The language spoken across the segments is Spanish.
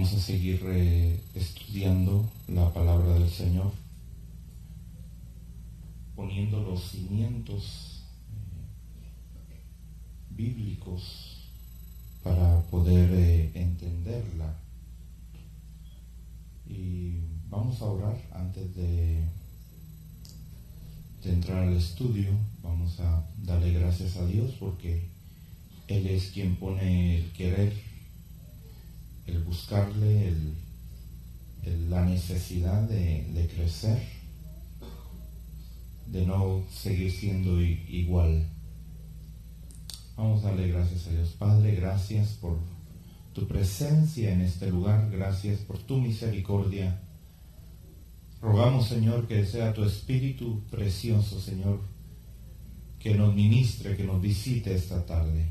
Vamos a seguir estudiando la palabra del Señor, poniendo los cimientos bíblicos para poder entenderla. Y vamos a orar antes de entrar al estudio. Vamos a darle gracias a Dios porque Él es quien pone el querer, el buscarle, la necesidad de crecer, de no seguir siendo igual. Vamos a darle gracias a Dios. Padre, gracias por tu presencia en este lugar, gracias por tu misericordia. Rogamos, Señor, que sea tu Espíritu precioso, Señor, que nos ministre, que nos visite esta tarde.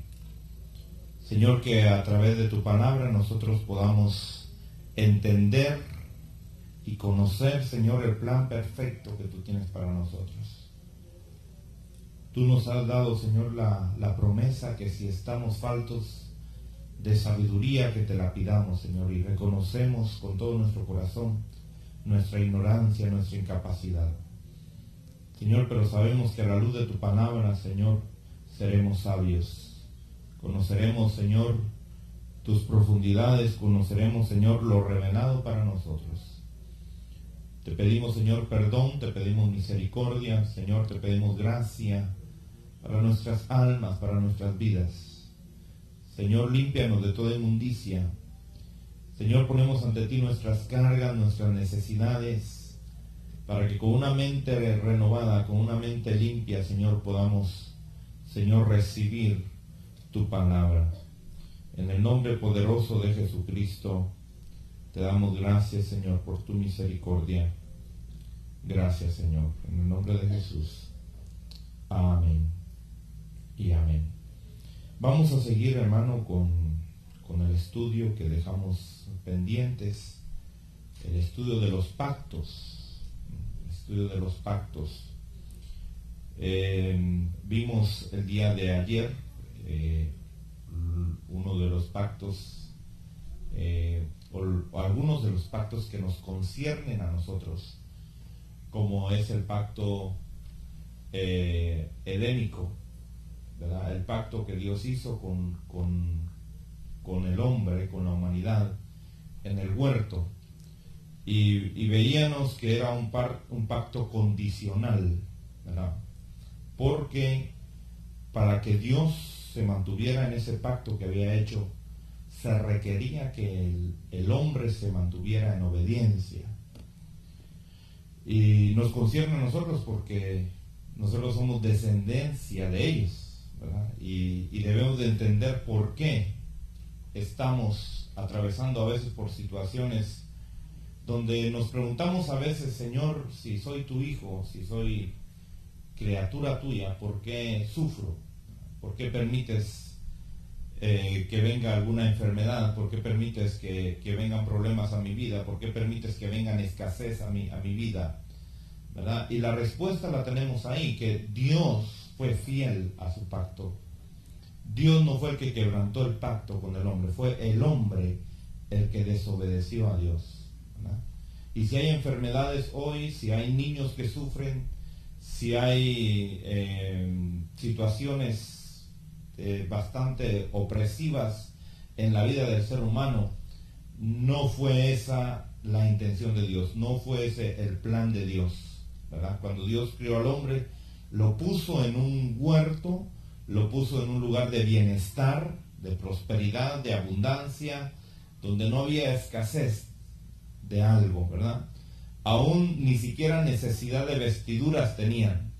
Señor, que a través de tu palabra nosotros podamos entender y conocer, Señor, el plan perfecto que tú tienes para nosotros. Tú nos has dado, Señor, la promesa que si estamos faltos de sabiduría, que te la pidamos, Señor, y reconocemos con todo nuestro corazón nuestra ignorancia, nuestra incapacidad. Señor, pero sabemos que a la luz de tu palabra, Señor, seremos sabios. Conoceremos, Señor, tus profundidades, conoceremos, Señor, lo revelado para nosotros. Te pedimos, Señor, perdón, te pedimos misericordia, Señor, te pedimos gracia para nuestras almas, para nuestras vidas. Señor, límpianos de toda inmundicia. Señor, ponemos ante ti nuestras cargas, nuestras necesidades, para que con una mente renovada, con una mente limpia, Señor, podamos, Señor, recibir tu palabra. En el nombre poderoso de Jesucristo, te damos gracias, Señor, por tu misericordia. Gracias, Señor. En el nombre de Jesús. Amén y amén. Vamos a seguir, hermano, con el estudio que dejamos pendientes, el estudio de los pactos. El estudio de los pactos. Vimos el día de ayer uno de los pactos, o algunos de los pactos que nos conciernen a nosotros, como es el pacto edénico, ¿verdad? El pacto que Dios hizo con el hombre, con la humanidad, en el huerto. Y veíamos que era un pacto condicional, ¿verdad? Porque para que Dios se mantuviera en ese pacto que había hecho, se requería que el hombre se mantuviera en obediencia. Y nos concierne a nosotros porque nosotros somos descendencia de ellos, ¿verdad? Y debemos de entender por qué estamos atravesando a veces por situaciones donde nos preguntamos a veces, Señor, si soy tu hijo, si soy criatura tuya, ¿por qué sufro? ¿Por qué permites que venga alguna enfermedad? ¿Por qué permites que vengan problemas a mi vida? ¿Por qué permites que vengan escasez a mi vida? ¿Verdad? Y la respuesta la tenemos ahí, que Dios fue fiel a su pacto. Dios no fue el que quebrantó el pacto con el hombre, fue el hombre el que desobedeció a Dios, ¿verdad? Y si hay enfermedades hoy, si hay niños que sufren, si hay situaciones bastante opresivas en la vida del ser humano, no fue esa la intención de Dios, no fue ese el plan de Dios, ¿verdad? Cuando Dios crió al hombre, lo puso en un huerto, lo puso en un lugar de bienestar, de prosperidad, de abundancia, donde no había escasez de algo, ¿verdad? Aún ni siquiera necesidad de vestiduras tenían.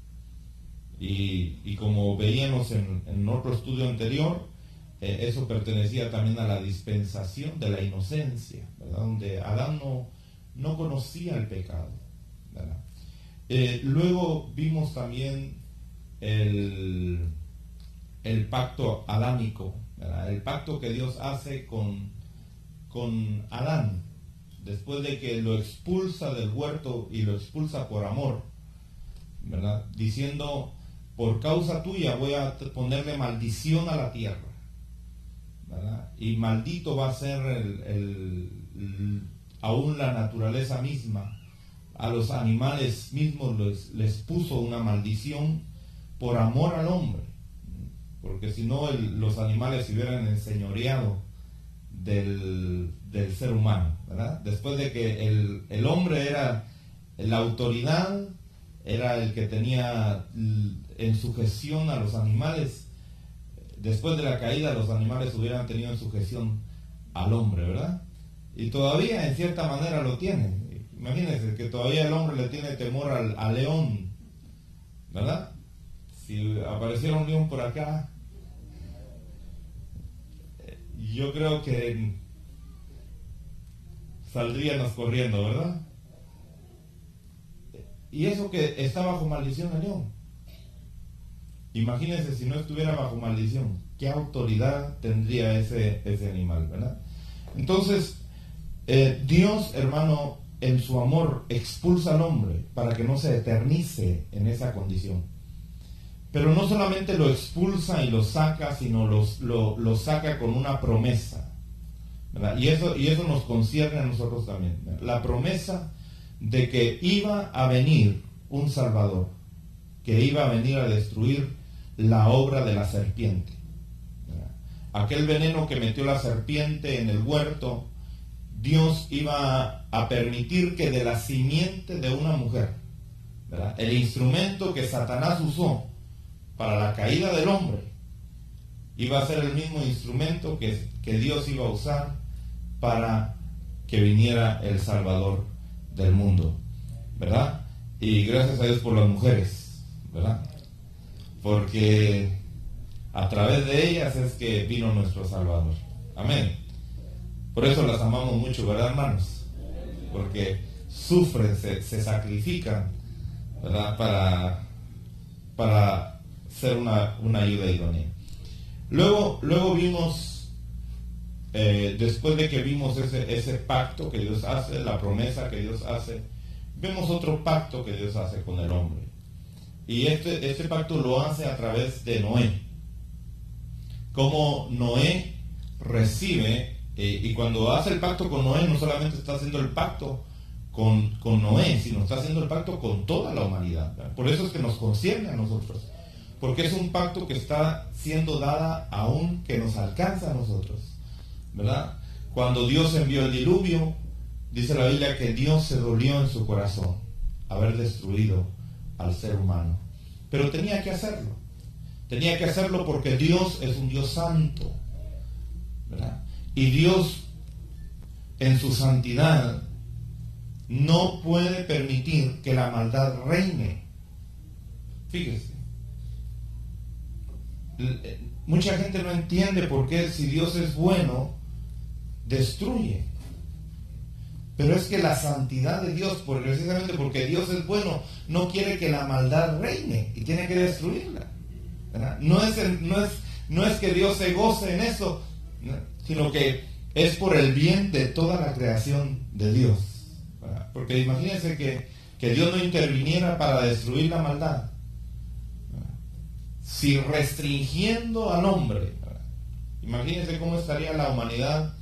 Y como veíamos en otro estudio anterior, eso pertenecía también a la dispensación de la inocencia, ¿verdad? Donde Adán no conocía el pecado, ¿verdad? Luego vimos también el pacto adámico, ¿verdad? El pacto que Dios hace con Adán, después de que lo expulsa del huerto y lo expulsa por amor, ¿verdad? Diciendo, por causa tuya voy a ponerle maldición a la tierra, ¿verdad? Y maldito va a ser aún la naturaleza misma, a los animales mismos les puso una maldición por amor al hombre, porque si no los animales se hubieran enseñoreado del ser humano, ¿verdad? Después de que el hombre era la autoridad, era el que tenía en sujeción a los animales, después de la caída los animales hubieran tenido en sujeción al hombre, ¿verdad? Y todavía en cierta manera lo tienen. Imagínense que todavía el hombre le tiene temor al león, ¿verdad? Si apareciera un león por acá, yo creo que saldríamos corriendo, ¿verdad? Y eso que está bajo maldición el león. Imagínense si no estuviera bajo maldición, ¿qué autoridad tendría ese animal, verdad? Entonces, Dios, hermano, en su amor expulsa al hombre para que no se eternice en esa condición. Pero no solamente lo expulsa y lo saca, sino lo saca con una promesa, ¿verdad? Y eso nos concierne a nosotros también, ¿verdad? La promesa de que iba a venir un Salvador, que iba a venir a destruir la obra de la serpiente, ¿verdad? Aquel veneno que metió la serpiente en el huerto, Dios iba a permitir que de la simiente de una mujer, ¿verdad? El instrumento que Satanás usó para la caída del hombre iba a ser el mismo instrumento que Dios iba a usar para que viniera el Salvador del mundo, ¿verdad? Y gracias a Dios por las mujeres, ¿verdad? Porque a través de ellas es que vino nuestro Salvador. Amén. Por eso las amamos mucho, ¿verdad, hermanos? Porque sufren, se sacrifican, ¿verdad? Para ser una ayuda idónea. Luego vimos, después de que vimos ese pacto que Dios hace, la promesa que Dios hace, vemos otro pacto que Dios hace con el hombre. Y este pacto lo hace a través de Noé. Como Noé recibe, y cuando hace el pacto con Noé, no solamente está haciendo el pacto con Noé, sino está haciendo el pacto con toda la humanidad, ¿verdad? Por eso es que nos concierne a nosotros, porque es un pacto que está siendo dada aún que nos alcanza a nosotros, ¿verdad? Cuando Dios envió el diluvio, dice la Biblia que Dios se dolió en su corazón haber destruido al ser humano, pero tenía que hacerlo porque Dios es un Dios santo, ¿verdad? Y Dios en su santidad no puede permitir que la maldad reine. Fíjese, mucha gente no entiende por qué, si Dios es bueno, destruye. Pero es que la santidad de Dios, precisamente porque Dios es bueno, no quiere que la maldad reine y tiene que destruirla, ¿verdad? No es que Dios se goce en eso, ¿no? Sino que es por el bien de toda la creación de Dios, ¿verdad? Porque imagínense que Dios no interviniera para destruir la maldad, ¿verdad? Si restringiendo al hombre, ¿verdad? Imagínense cómo estaría la humanidad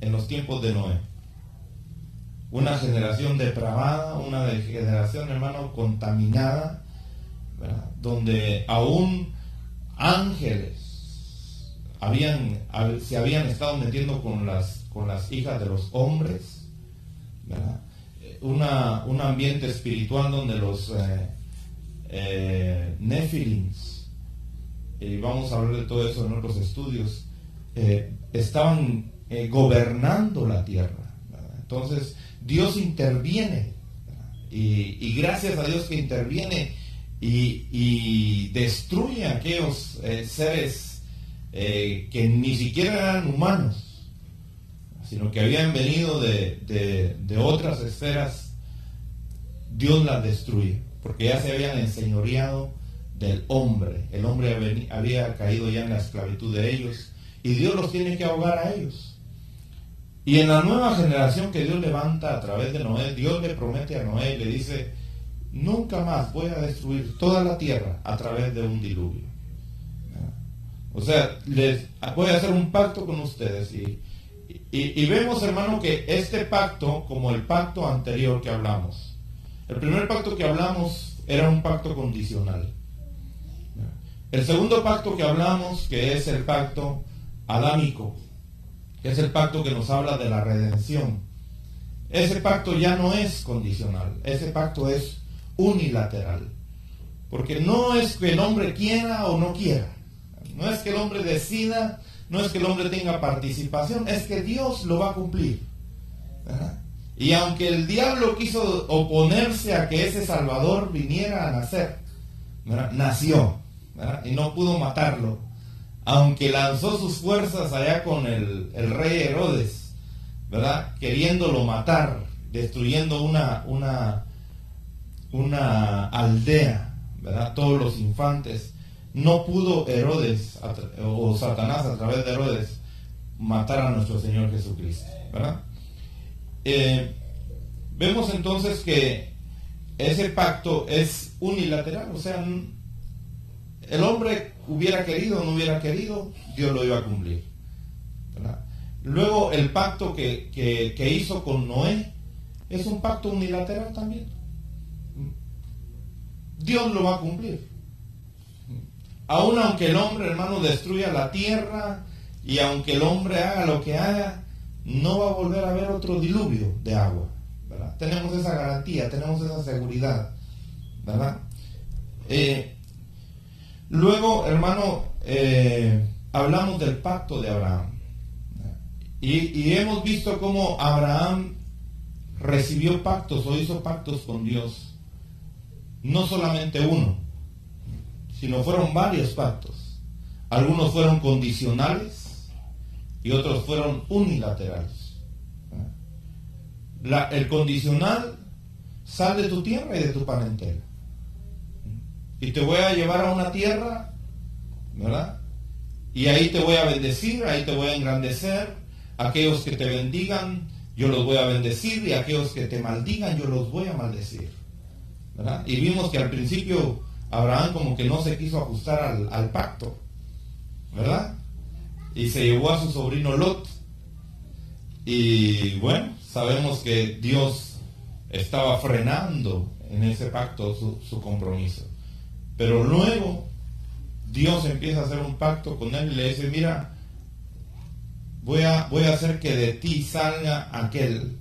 en los tiempos de Noé. Una generación depravada, una generación, hermano, contaminada, ¿verdad? Donde aún ángeles se habían estado metiendo con las hijas de los hombres, ¿verdad? Un ambiente espiritual donde los Nefilins, y vamos a hablar de todo eso en otros estudios, estaban gobernando la tierra, ¿verdad? Entonces Dios interviene, ¿verdad? Y gracias a Dios que interviene y destruye a aquellos seres que ni siquiera eran humanos, sino que habían venido de otras esferas. Dios las destruye porque ya se habían enseñoreado del hombre. El hombre había caído ya en la esclavitud de ellos y Dios los tiene que ahogar a ellos. Y en la nueva generación que Dios levanta a través de Noé, Dios le promete a Noé y le dice: nunca más voy a destruir toda la tierra a través de un diluvio. O sea, les voy a hacer un pacto con ustedes Y vemos, hermano, que este pacto, como el pacto anterior que hablamos, el primer pacto que hablamos era un pacto condicional. El segundo pacto que hablamos, que es el pacto adámico, que es el pacto que nos habla de la redención, ese pacto ya no es condicional, ese pacto es unilateral. Porque no es que el hombre quiera o no quiera, no es que el hombre decida, no es que el hombre tenga participación, es que Dios lo va a cumplir. ¿Verdad? Y aunque el diablo quiso oponerse a que ese Salvador viniera a nacer, ¿verdad? Nació, ¿verdad? Y no pudo matarlo, aunque lanzó sus fuerzas allá con el rey Herodes, ¿verdad? Queriéndolo matar, destruyendo una aldea, ¿verdad? Todos los infantes. No pudo Herodes o Satanás a través de Herodes matar a nuestro Señor Jesucristo, ¿verdad? Vemos entonces que ese pacto es unilateral, o sea, el hombre hubiera querido o no hubiera querido, Dios lo iba a cumplir, ¿verdad? Luego el pacto que hizo con Noé es un pacto unilateral también. Dios lo va a cumplir. Aun aunque el hombre, hermano, destruya la tierra y aunque el hombre haga lo que haga, no va a volver a haber otro diluvio de agua, ¿verdad? Tenemos esa garantía, tenemos esa seguridad, ¿verdad? Luego, hermano, hablamos del pacto de Abraham. Y hemos visto cómo Abraham recibió pactos o hizo pactos con Dios. No solamente uno, sino fueron varios pactos. Algunos fueron condicionales y otros fueron unilaterales. El condicional: sal de tu tierra y de tu parentela, y te voy a llevar a una tierra, ¿verdad? Y ahí te voy a bendecir, ahí te voy a engrandecer. Aquellos que te bendigan, yo los voy a bendecir, y aquellos que te maldigan, yo los voy a maldecir, ¿verdad? Y vimos que al principio Abraham como que no se quiso ajustar al pacto, ¿verdad? Y se llevó a su sobrino Lot. Y bueno, sabemos que Dios estaba frenando en ese pacto su compromiso. Pero luego Dios empieza a hacer un pacto con él y le dice: mira, voy a hacer que de ti salga aquel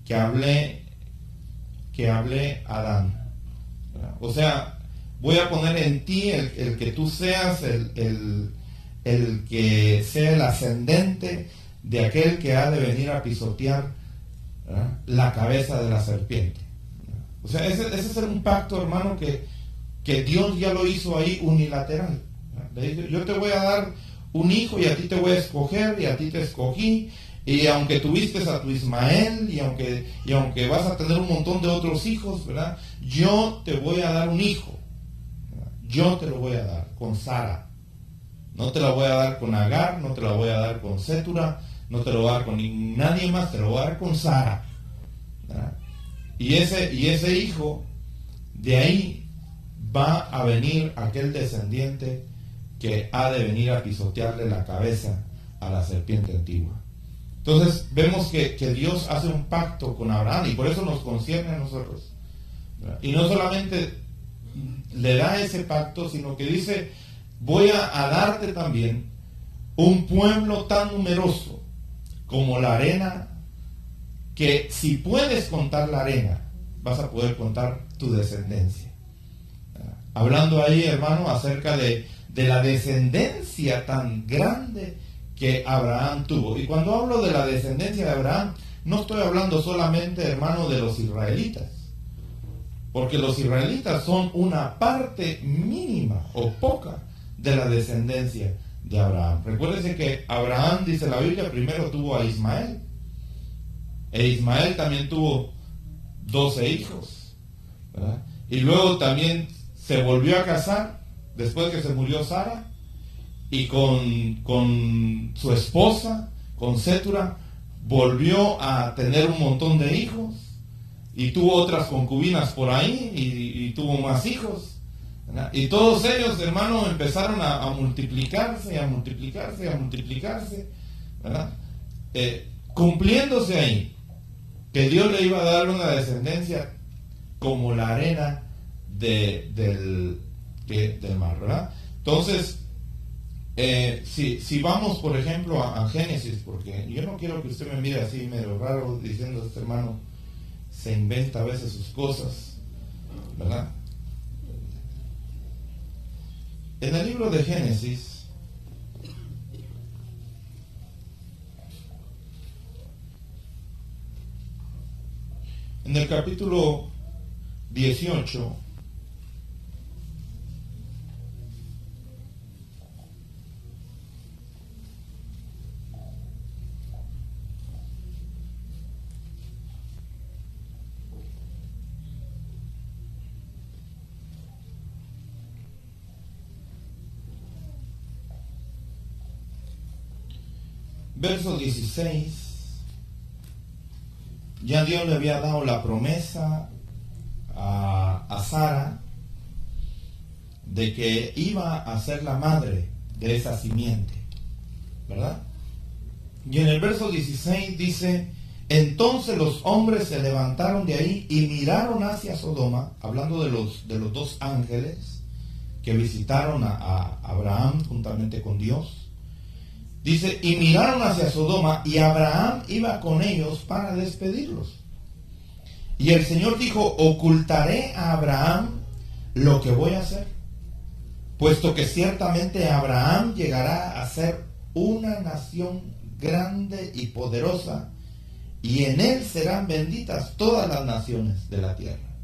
que hablé a Adán. O sea, voy a poner en ti el que tú seas el que sea el ascendente de aquel que ha de venir a pisotear, ¿verdad?, la cabeza de la serpiente. O sea, ese es un pacto, hermano, que Dios ya lo hizo ahí unilateral. Le dice: yo te voy a dar un hijo y a ti te voy a escoger y a ti te escogí, y aunque tuviste a tu Ismael y aunque vas a tener un montón de otros hijos, ¿verdad?, yo te voy a dar un hijo. Yo te lo voy a dar con Sara. No te la voy a dar con Agar, no te la voy a dar con Sétura, no te lo voy a dar con nadie más, te lo voy a dar con Sara, ¿verdad? Y ese hijo, de ahí va a venir aquel descendiente que ha de venir a pisotearle la cabeza a la serpiente antigua. Entonces vemos que Dios hace un pacto con Abraham, y por eso nos concierne a nosotros, ¿verdad? Y no solamente le da ese pacto, sino que dice: voy a darte también un pueblo tan numeroso como la arena, que si puedes contar la arena, vas a poder contar tu descendencia. Hablando ahí, hermano, acerca de la descendencia tan grande que Abraham tuvo. Y cuando hablo de la descendencia de Abraham, no estoy hablando solamente, hermano, de los israelitas, porque los israelitas son una parte mínima o poca de la descendencia de Abraham. Recuérdense que Abraham, dice la Biblia, primero tuvo a Ismael, e Ismael también tuvo 12 hijos, ¿verdad? Y luego también se volvió a casar después que se murió Sara, y con su esposa, con Sétura, volvió a tener un montón de hijos, y tuvo otras concubinas por ahí, y tuvo más hijos, ¿verdad? Y todos ellos, hermano, empezaron a multiplicarse, a multiplicarse, a multiplicarse, ¿verdad? cumpliéndose ahí que Dios le iba a dar una descendencia como la arena del mar, ¿verdad? Entonces, si vamos, por ejemplo, a Génesis, porque yo no quiero que usted me mire así medio raro diciendo, este hermano se inventa a veces sus cosas, ¿verdad? En el libro de Génesis, en el capítulo 18, verso 16, ya Dios le había dado la promesa a Sara de que iba a ser la madre de esa simiente, ¿verdad? Y en el verso 16 dice, entonces los hombres se levantaron de ahí y miraron hacia Sodoma, hablando de los dos ángeles que visitaron a Abraham juntamente con Dios. Dice, y miraron hacia Sodoma, y Abraham iba con ellos para despedirlos. Y el Señor dijo, ocultaré a Abraham lo que voy a hacer, puesto que ciertamente Abraham llegará a ser una nación grande y poderosa, y en él serán benditas todas las naciones de la tierra.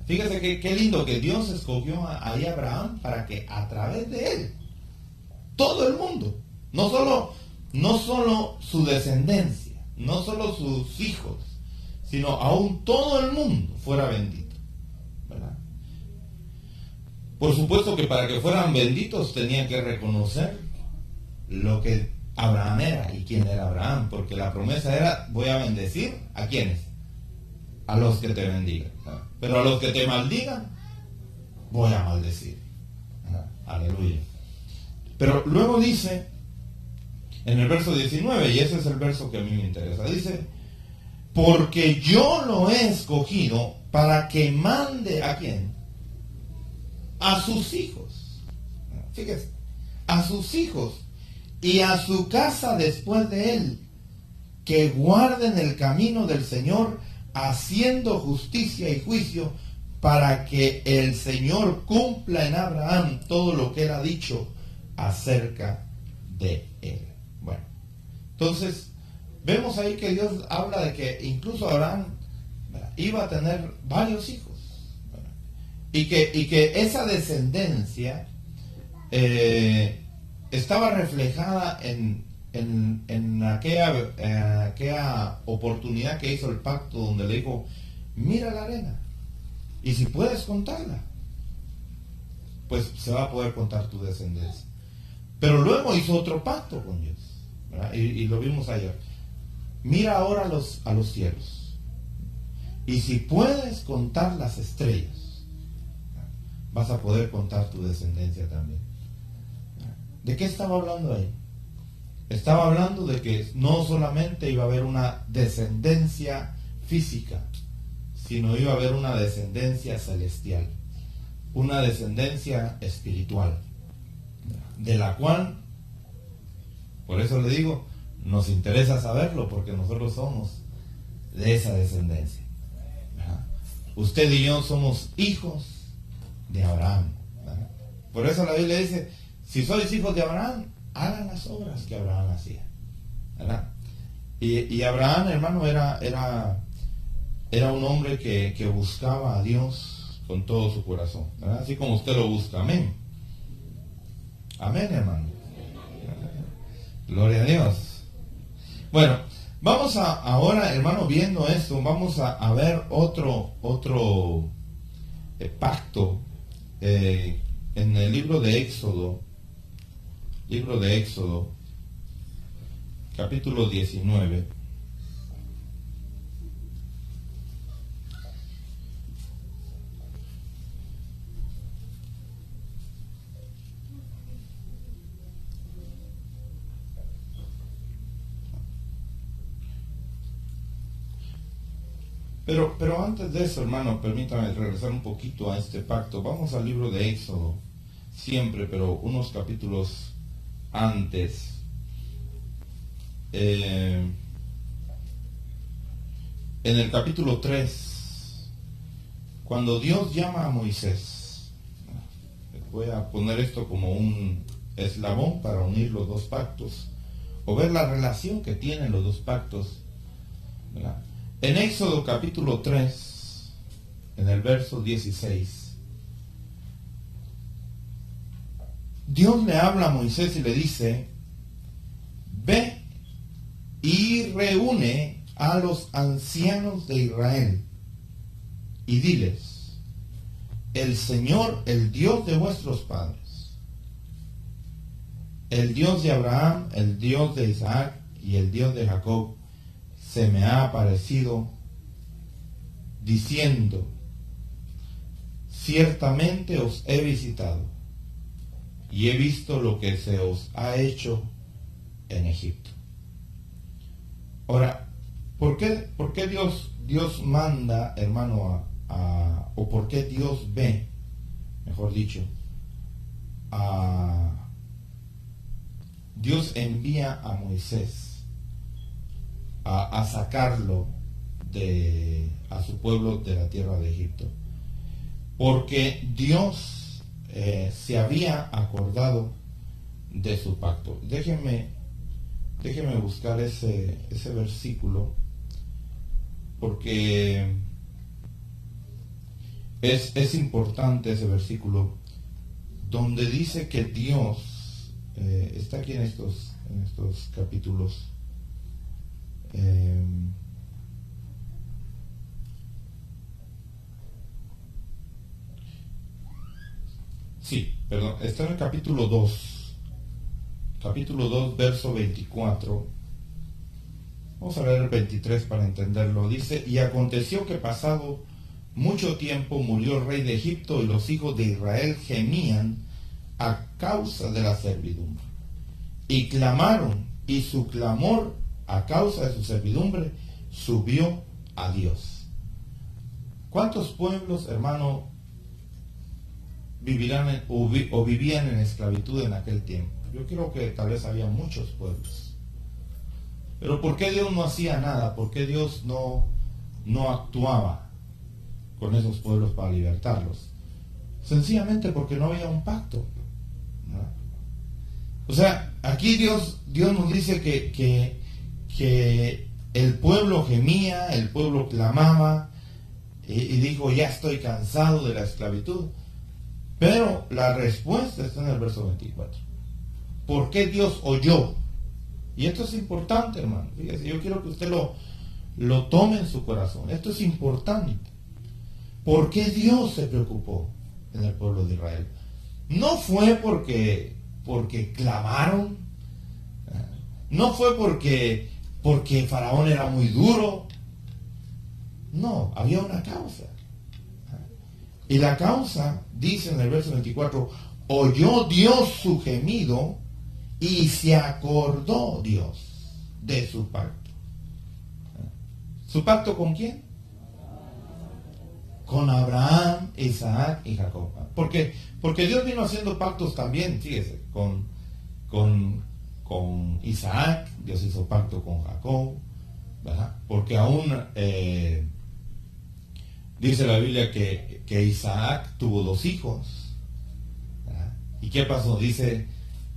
Fíjese qué lindo que Dios escogió ahí a Abraham para que a través de él, todo el mundo, no solo su descendencia, no solo sus hijos, sino aún todo el mundo fuera bendito, ¿verdad? Por supuesto que para que fueran benditos tenían que reconocer lo que Abraham era y quién era Abraham, porque la promesa era, voy a bendecir ¿a quiénes? A los que te bendigan, ¿verdad? Pero a los que te maldigan voy a maldecir, ¿verdad? Aleluya. Pero luego dice en el verso 19, y ese es el verso que a mí me interesa, dice, porque yo lo he escogido para que mande ¿a quién? A sus hijos. Fíjese, a sus hijos y a su casa después de él, que guarden el camino del Señor, haciendo justicia y juicio, para que el Señor cumpla en Abraham todo lo que él ha dicho acerca de él. Bueno, entonces vemos ahí que Dios habla de que incluso Abraham iba a tener varios hijos, y que esa descendencia estaba reflejada en aquella oportunidad que hizo el pacto, donde le dijo, mira la arena, y si puedes contarla, pues se va a poder contar tu descendencia. Pero luego hizo otro pacto con Dios, ¿verdad? Y lo vimos ayer. Mira ahora a los cielos, y si puedes contar las estrellas, vas a poder contar tu descendencia también. ¿De qué estaba hablando ahí? Estaba hablando de que no solamente iba a haber una descendencia física, sino iba a haber una descendencia celestial, una descendencia espiritual, de la cual, por eso le digo, nos interesa saberlo, porque nosotros somos de esa descendencia. Usted y yo somos hijos de Abraham, ¿verdad? Por eso la Biblia dice, si sois hijos de Abraham, hagan las obras que Abraham hacía, ¿verdad? Y Abraham, hermano, era un hombre que buscaba a Dios con todo su corazón, ¿verdad? Así como usted lo busca. Amén. Amén, hermano. Gloria a Dios. Bueno, vamos ahora, hermano, viendo esto, vamos a ver otro pacto en el libro de Éxodo, capítulo 19. Pero antes de eso, hermano, permítame regresar un poquito a este pacto. Vamos al libro de Éxodo, siempre, pero unos capítulos antes. En el capítulo 3, cuando Dios llama a Moisés, voy a poner esto como un eslabón para unir los dos pactos, o ver la relación que tienen los dos pactos, ¿verdad? En Éxodo capítulo 3, en el verso 16, Dios le habla a Moisés y le dice: ve y reúne a los ancianos de Israel y diles: el Señor, el Dios de vuestros padres, el Dios de Abraham, el Dios de Isaac y el Dios de Jacob, se me ha aparecido diciendo: ciertamente os he visitado y he visto lo que se os ha hecho en Egipto. Ahora, ¿por qué Dios manda, hermano, o por qué Dios ve, mejor dicho, Dios envía a Moisés a sacarlo a su pueblo de la tierra de Egipto? Porque Dios se había acordado de su pacto. Déjenme buscar ese versículo, porque es importante ese versículo, donde dice que Dios, está aquí en estos capítulos, está en el capítulo 2, verso 24. Vamos a leer el 23 para entenderlo. Dice: y aconteció que pasado mucho tiempo murió el rey de Egipto, y los hijos de Israel gemían a causa de la servidumbre, y clamaron, y su clamor a causa de su servidumbre subió a Dios. ¿Cuántos pueblos, hermano, vivían en esclavitud en aquel tiempo? Yo creo que tal vez había muchos pueblos. Pero ¿por qué Dios no hacía nada? ¿Por qué Dios no actuaba con esos pueblos para libertarlos? Sencillamente porque no había un pacto, ¿no? O sea, aquí Dios nos dice que el pueblo gemía, el pueblo clamaba, y dijo: ya estoy cansado de la esclavitud. Pero la respuesta está en el verso 24. ¿Por qué Dios oyó? Y esto es importante, hermano. Fíjese, yo quiero que usted lo tome en su corazón. Esto es importante. ¿Por qué Dios se preocupó en el pueblo de Israel? No fue porque clamaron. No fue porque Faraón era muy duro. No, había una causa. Y la causa, dice en el verso 24, oyó Dios su gemido y se acordó Dios de su pacto. ¿Su pacto con quién? Con Abraham, Isaac y Jacob. Porque Dios vino haciendo pactos también, fíjese, con Isaac. Dios hizo pacto con Jacob, ¿verdad? Porque aún dice la Biblia que Isaac tuvo 2 hijos, ¿verdad? ¿Y qué pasó? Dice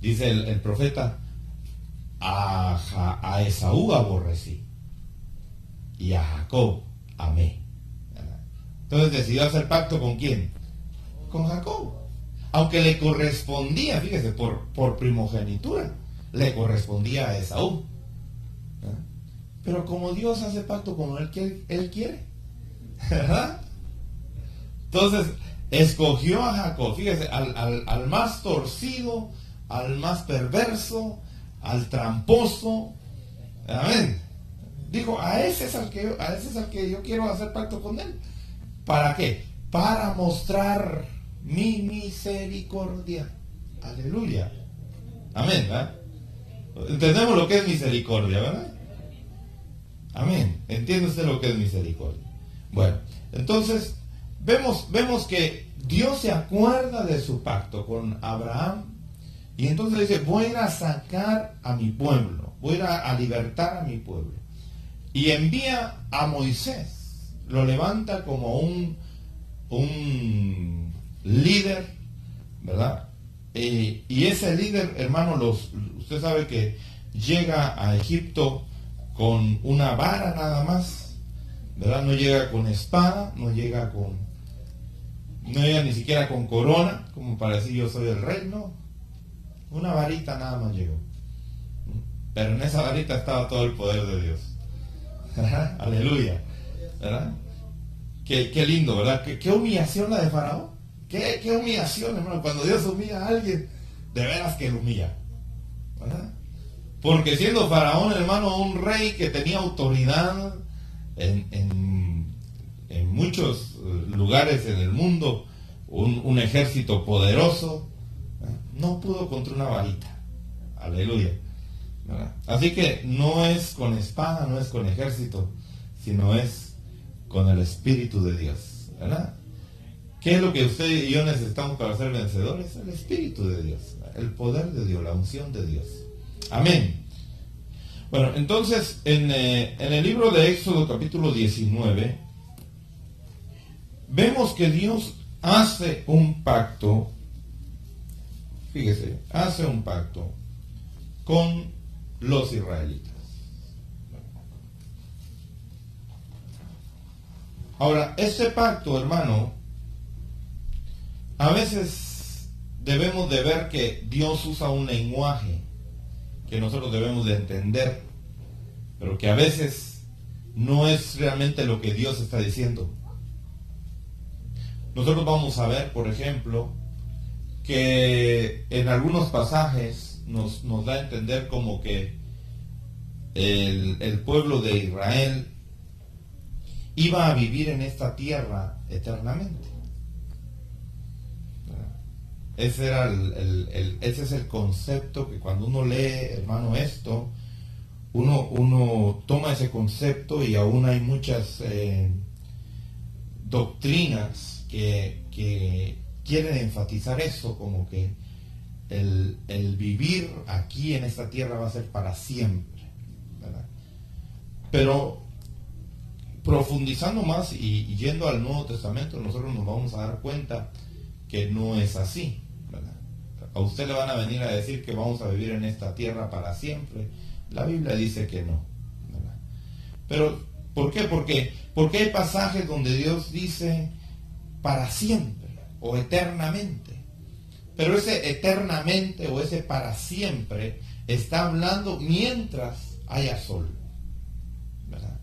el profeta: a Esaú aborrecí y a Jacob amé, ¿verdad? Entonces decidió hacer pacto ¿con quién? Con Jacob. Aunque le correspondía, fíjese, por primogenitura, le correspondía a Esaú, ¿verdad? Pero como Dios hace pacto con el que Él quiere, ¿verdad? Entonces escogió a Jacob, fíjese, al más torcido, al más perverso, al tramposo. Amén. Dijo: a ese es al que yo quiero hacer pacto con él. ¿Para qué? Para mostrar mi misericordia. Aleluya. Amén, ¿verdad? Entendemos lo que es misericordia, ¿verdad? Amén. ¿Entiende usted lo que es misericordia? Bueno, entonces vemos que Dios se acuerda de su pacto con Abraham y entonces dice, voy a ir a sacar a mi pueblo, voy a ir a libertar a mi pueblo. Y envía a Moisés, lo levanta como un líder, ¿verdad? Y ese líder, hermano, usted sabe que llega a Egipto con una vara nada más, ¿verdad? No llega con espada, no llega ni siquiera con corona, como para decir yo soy el rey, no. Una varita nada más llegó. Pero en esa varita estaba todo el poder de Dios. Aleluya, ¿verdad? Qué lindo, ¿verdad? Qué humillación la de Faraón. Qué humillación, hermano. Cuando Dios humilla a alguien, de veras que lo humilla, ¿verdad? Porque siendo Faraón, hermano, un rey que tenía autoridad en muchos lugares en el mundo, un ejército poderoso, no pudo contra una varita. Aleluya, ¿verdad? Así que no es con espada, no es con ejército, sino es con el Espíritu de Dios, ¿verdad? ¿Qué es lo que usted y yo necesitamos para ser vencedores? El Espíritu de Dios, el poder de Dios, la unción de Dios. Amén. Bueno, entonces en el libro de Éxodo capítulo 19 vemos que Dios hace un pacto, fíjese, hace un pacto con los israelitas. Ahora, este pacto, hermano, a veces debemos de ver que Dios usa un lenguaje que nosotros debemos de entender, pero que a veces no es realmente lo que Dios está diciendo. Nosotros vamos a ver, por ejemplo, que en algunos pasajes nos da a entender como que el pueblo de Israel iba a vivir en esta tierra eternamente. Ese es el concepto que cuando uno lee, hermano, esto, uno toma ese concepto y aún hay muchas doctrinas que quieren enfatizar eso, como que el vivir aquí en esta tierra va a ser para siempre, ¿verdad? Pero profundizando más y yendo al Nuevo Testamento, nosotros nos vamos a dar cuenta que no es así, ¿verdad? A usted le van a venir a decir que vamos a vivir en esta tierra para siempre. La Biblia dice que no, ¿verdad? Pero, ¿por qué? Porque hay pasajes donde Dios dice para siempre o eternamente. Pero ese eternamente o ese para siempre está hablando mientras haya sol, ¿verdad?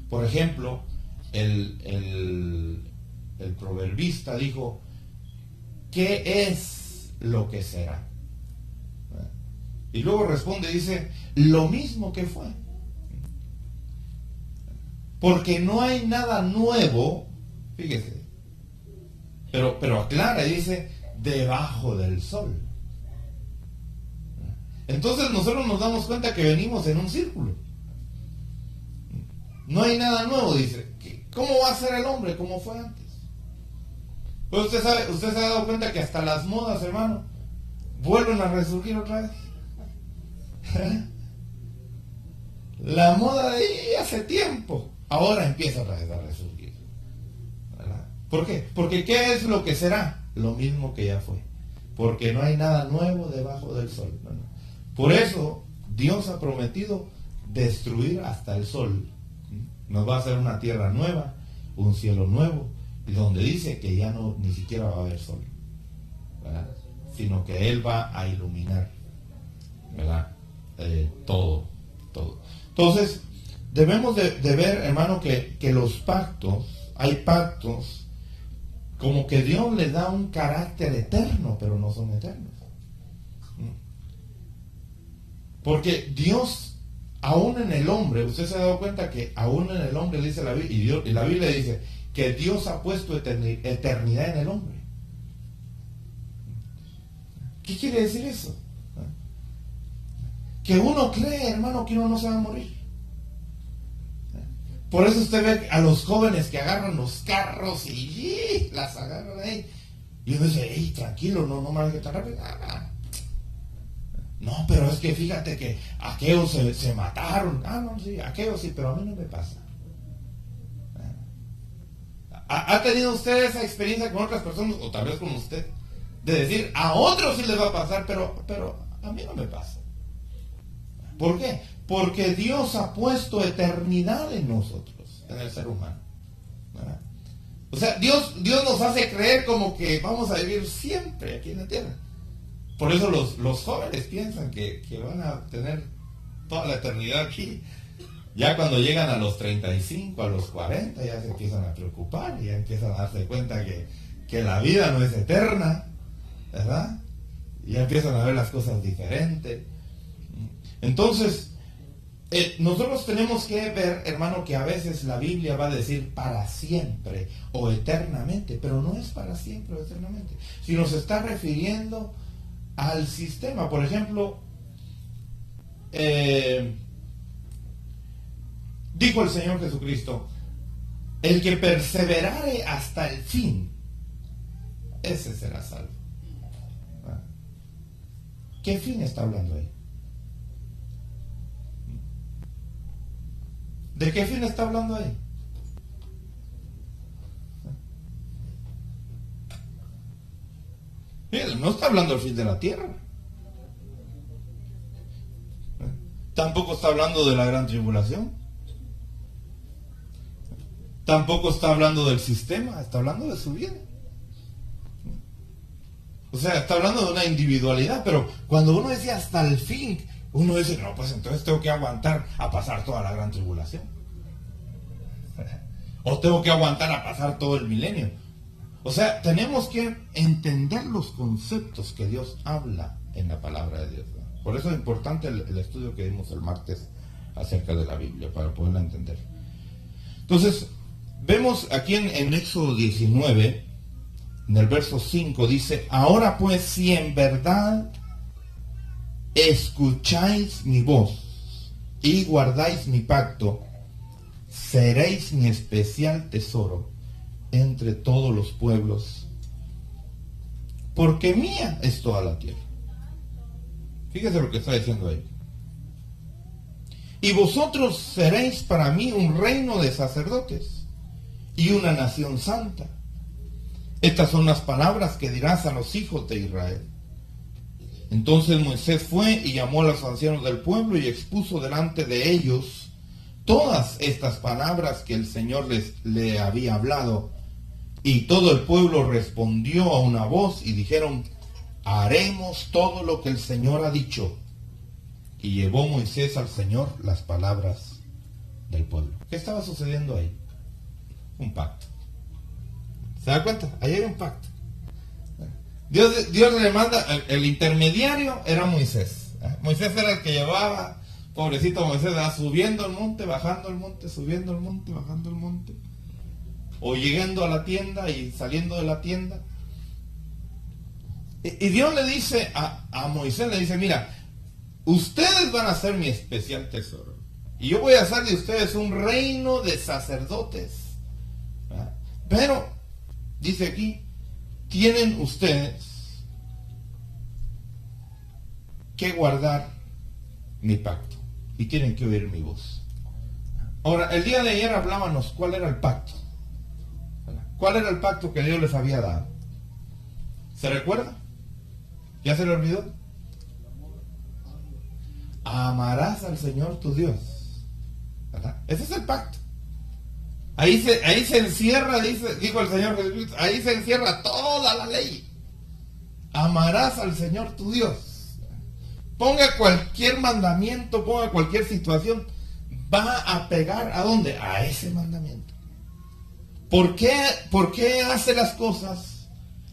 Por ejemplo, el proverbista dijo, ¿qué es lo que será? ¿Verdad? Y luego responde, dice, lo mismo que fue. Porque no hay nada nuevo, fíjese, pero aclara y dice, debajo del sol. Entonces nosotros nos damos cuenta que venimos en un círculo. No hay nada nuevo, dice. ¿Cómo va a ser el hombre como fue antes? Pues usted se ha dado cuenta que hasta las modas, hermano, vuelven a resurgir otra vez. La moda de hace tiempo, ahora empieza otra vez a resurgir, ¿verdad? ¿Por qué? Porque ¿qué es lo que será? Lo mismo que ya fue. Porque no hay nada nuevo debajo del sol, ¿verdad? Por eso Dios ha prometido destruir hasta el sol. Nos va a hacer una tierra nueva, un cielo nuevo, y donde dice que ya no ni siquiera va a haber sol, ¿verdad? Sino que Él va a iluminar, ¿verdad? Todo. Entonces, debemos de ver, hermano, que los pactos, hay pactos como que Dios les da un carácter eterno, pero no son eternos. Porque Dios, aún en el hombre, usted se ha dado cuenta que aún en el hombre, dice la Biblia, y la Biblia dice que Dios ha puesto eternidad en el hombre. ¿Qué quiere decir eso? Que uno cree, hermano, que uno no se va a morir. Por eso usted ve a los jóvenes que agarran los carros y las agarran ahí. Y uno dice, hey, tranquilo, no maneje tan rápido. No, pero es que fíjate que aquellos se mataron. No, sí, aquellos sí, pero a mí no me pasa. ¿Ha tenido usted esa experiencia con otras personas, o tal vez con usted, de decir, a otros sí les va a pasar, pero a mí no me pasa? ¿Por qué? Porque Dios ha puesto eternidad en nosotros, en el ser humano, ¿verdad? O sea, Dios nos hace creer como que vamos a vivir siempre aquí en la tierra. Por eso los jóvenes piensan que van a tener toda la eternidad aquí. Ya cuando llegan a los 35, a los 40, ya se empiezan a preocupar y ya empiezan a darse cuenta que la vida no es eterna, ¿verdad? Y ya empiezan a ver las cosas diferentes. Entonces, nosotros tenemos que ver, hermano, que a veces la Biblia va a decir para siempre o eternamente, pero no es para siempre o eternamente, sino se está refiriendo al sistema. Por ejemplo, dijo el Señor Jesucristo, el que perseverare hasta el fin, ese será salvo. ¿Qué fin está hablando ahí? ¿De qué fin está hablando ahí? No está hablando del fin de la tierra. Tampoco está hablando de la gran tribulación. Tampoco está hablando del sistema, está hablando de su vida. O sea, está hablando de una individualidad, pero cuando uno dice hasta el fin, uno dice, no, pues entonces tengo que aguantar a pasar toda la gran tribulación. O tengo que aguantar a pasar todo el milenio. O sea, tenemos que entender los conceptos que Dios habla en la palabra de Dios, ¿no? Por eso es importante el estudio que dimos el martes acerca de la Biblia, para poderla entender. Entonces, vemos aquí en Éxodo 19, en el verso 5, dice, ahora pues, si en verdad escucháis mi voz y guardáis mi pacto, seréis mi especial tesoro entre todos los pueblos, porque mía es toda la tierra. Fíjese lo que está diciendo ahí. Y vosotros seréis para mí un reino de sacerdotes y una nación santa. Estas son las palabras que dirás a los hijos de Israel. Entonces Moisés fue y llamó a los ancianos del pueblo y expuso delante de ellos todas estas palabras que el Señor le había hablado. Y todo el pueblo respondió a una voz y dijeron, haremos todo lo que el Señor ha dicho. Y llevó Moisés al Señor las palabras del pueblo. ¿Qué estaba sucediendo ahí? Un pacto. ¿Se da cuenta? Ahí hay un pacto. Dios le manda, el intermediario era Moisés. Moisés era el que llevaba, pobrecito Moisés, subiendo el monte, bajando el monte, subiendo el monte, bajando el monte. O llegando a la tienda y saliendo de la tienda. Y Dios le dice a Moisés, le dice, mira, ustedes van a ser mi especial tesoro. Y yo voy a hacer de ustedes un reino de sacerdotes. ¿Verdad? Pero, dice aquí, tienen ustedes que guardar mi pacto. Y tienen que oír mi voz. Ahora, el día de ayer hablábamos cuál era el pacto. ¿Cuál era el pacto que Dios les había dado? ¿Se recuerda? ¿Ya se le olvidó? Amarás al Señor tu Dios, ¿verdad? Ese es el pacto. Ahí se encierra, dijo el Señor Jesucristo, ahí se encierra toda la ley. Amarás al Señor tu Dios. Ponga cualquier mandamiento, ponga cualquier situación, va a pegar ¿a dónde? A ese mandamiento. ¿Por qué hace las cosas?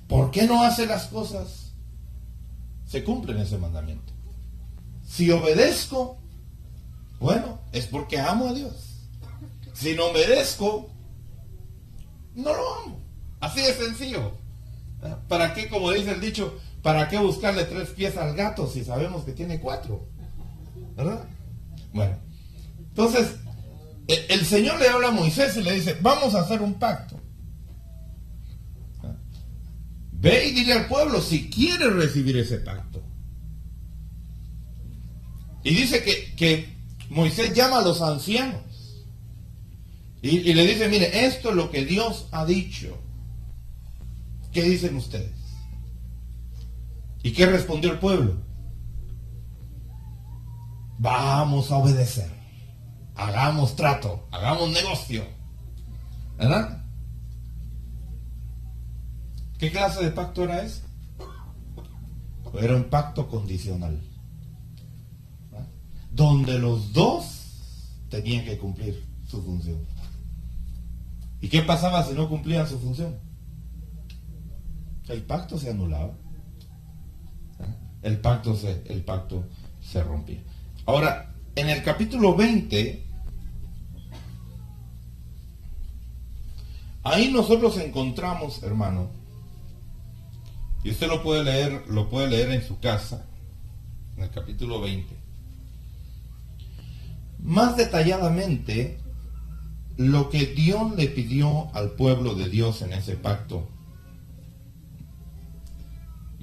¿Por qué no hace las cosas? Se cumplen ese mandamiento. Si obedezco, bueno, es porque amo a Dios. Si no obedezco, no lo amo. Así de sencillo. ¿Para qué, como dice el dicho, para qué buscarle 3 pies al gato si sabemos que tiene 4? ¿Verdad? Bueno, entonces, El Señor le habla a Moisés y le dice, vamos a hacer un pacto. Ve y dile al pueblo si quiere recibir ese pacto. Y dice que Moisés llama a los ancianos. Y le dice, mire, esto es lo que Dios ha dicho. ¿Qué dicen ustedes? ¿Y qué respondió el pueblo? Vamos a obedecer. Hagamos trato, hagamos negocio. ¿Verdad? ¿Qué clase de pacto era ese? Era un pacto condicional. ¿Verdad? Donde los dos tenían que cumplir su función. ¿Y qué pasaba si no cumplían su función? El pacto se anulaba. El pacto se rompía. Ahora, en el capítulo 20, ahí nosotros encontramos, hermano, y usted lo puede leer en su casa, en el capítulo 20, más detalladamente lo que Dios le pidió al pueblo de Dios en ese pacto.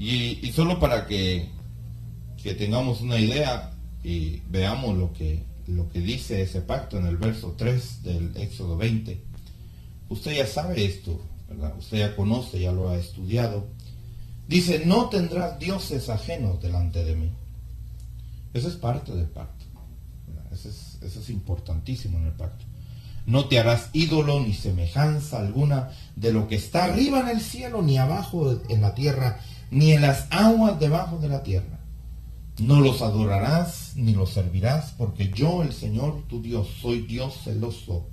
Y solo para que tengamos una idea y veamos lo que dice ese pacto en el verso 3 del Éxodo 20. Usted ya sabe esto, ¿verdad? Usted ya conoce, ya lo ha estudiado. Dice, no tendrás dioses ajenos delante de mí. Eso es parte del pacto. Eso es importantísimo en el pacto. No te harás ídolo ni semejanza alguna de lo que está arriba en el cielo, ni abajo en la tierra, ni en las aguas debajo de la tierra. No los adorarás ni los servirás, porque yo, el Señor tu Dios, soy Dios celoso,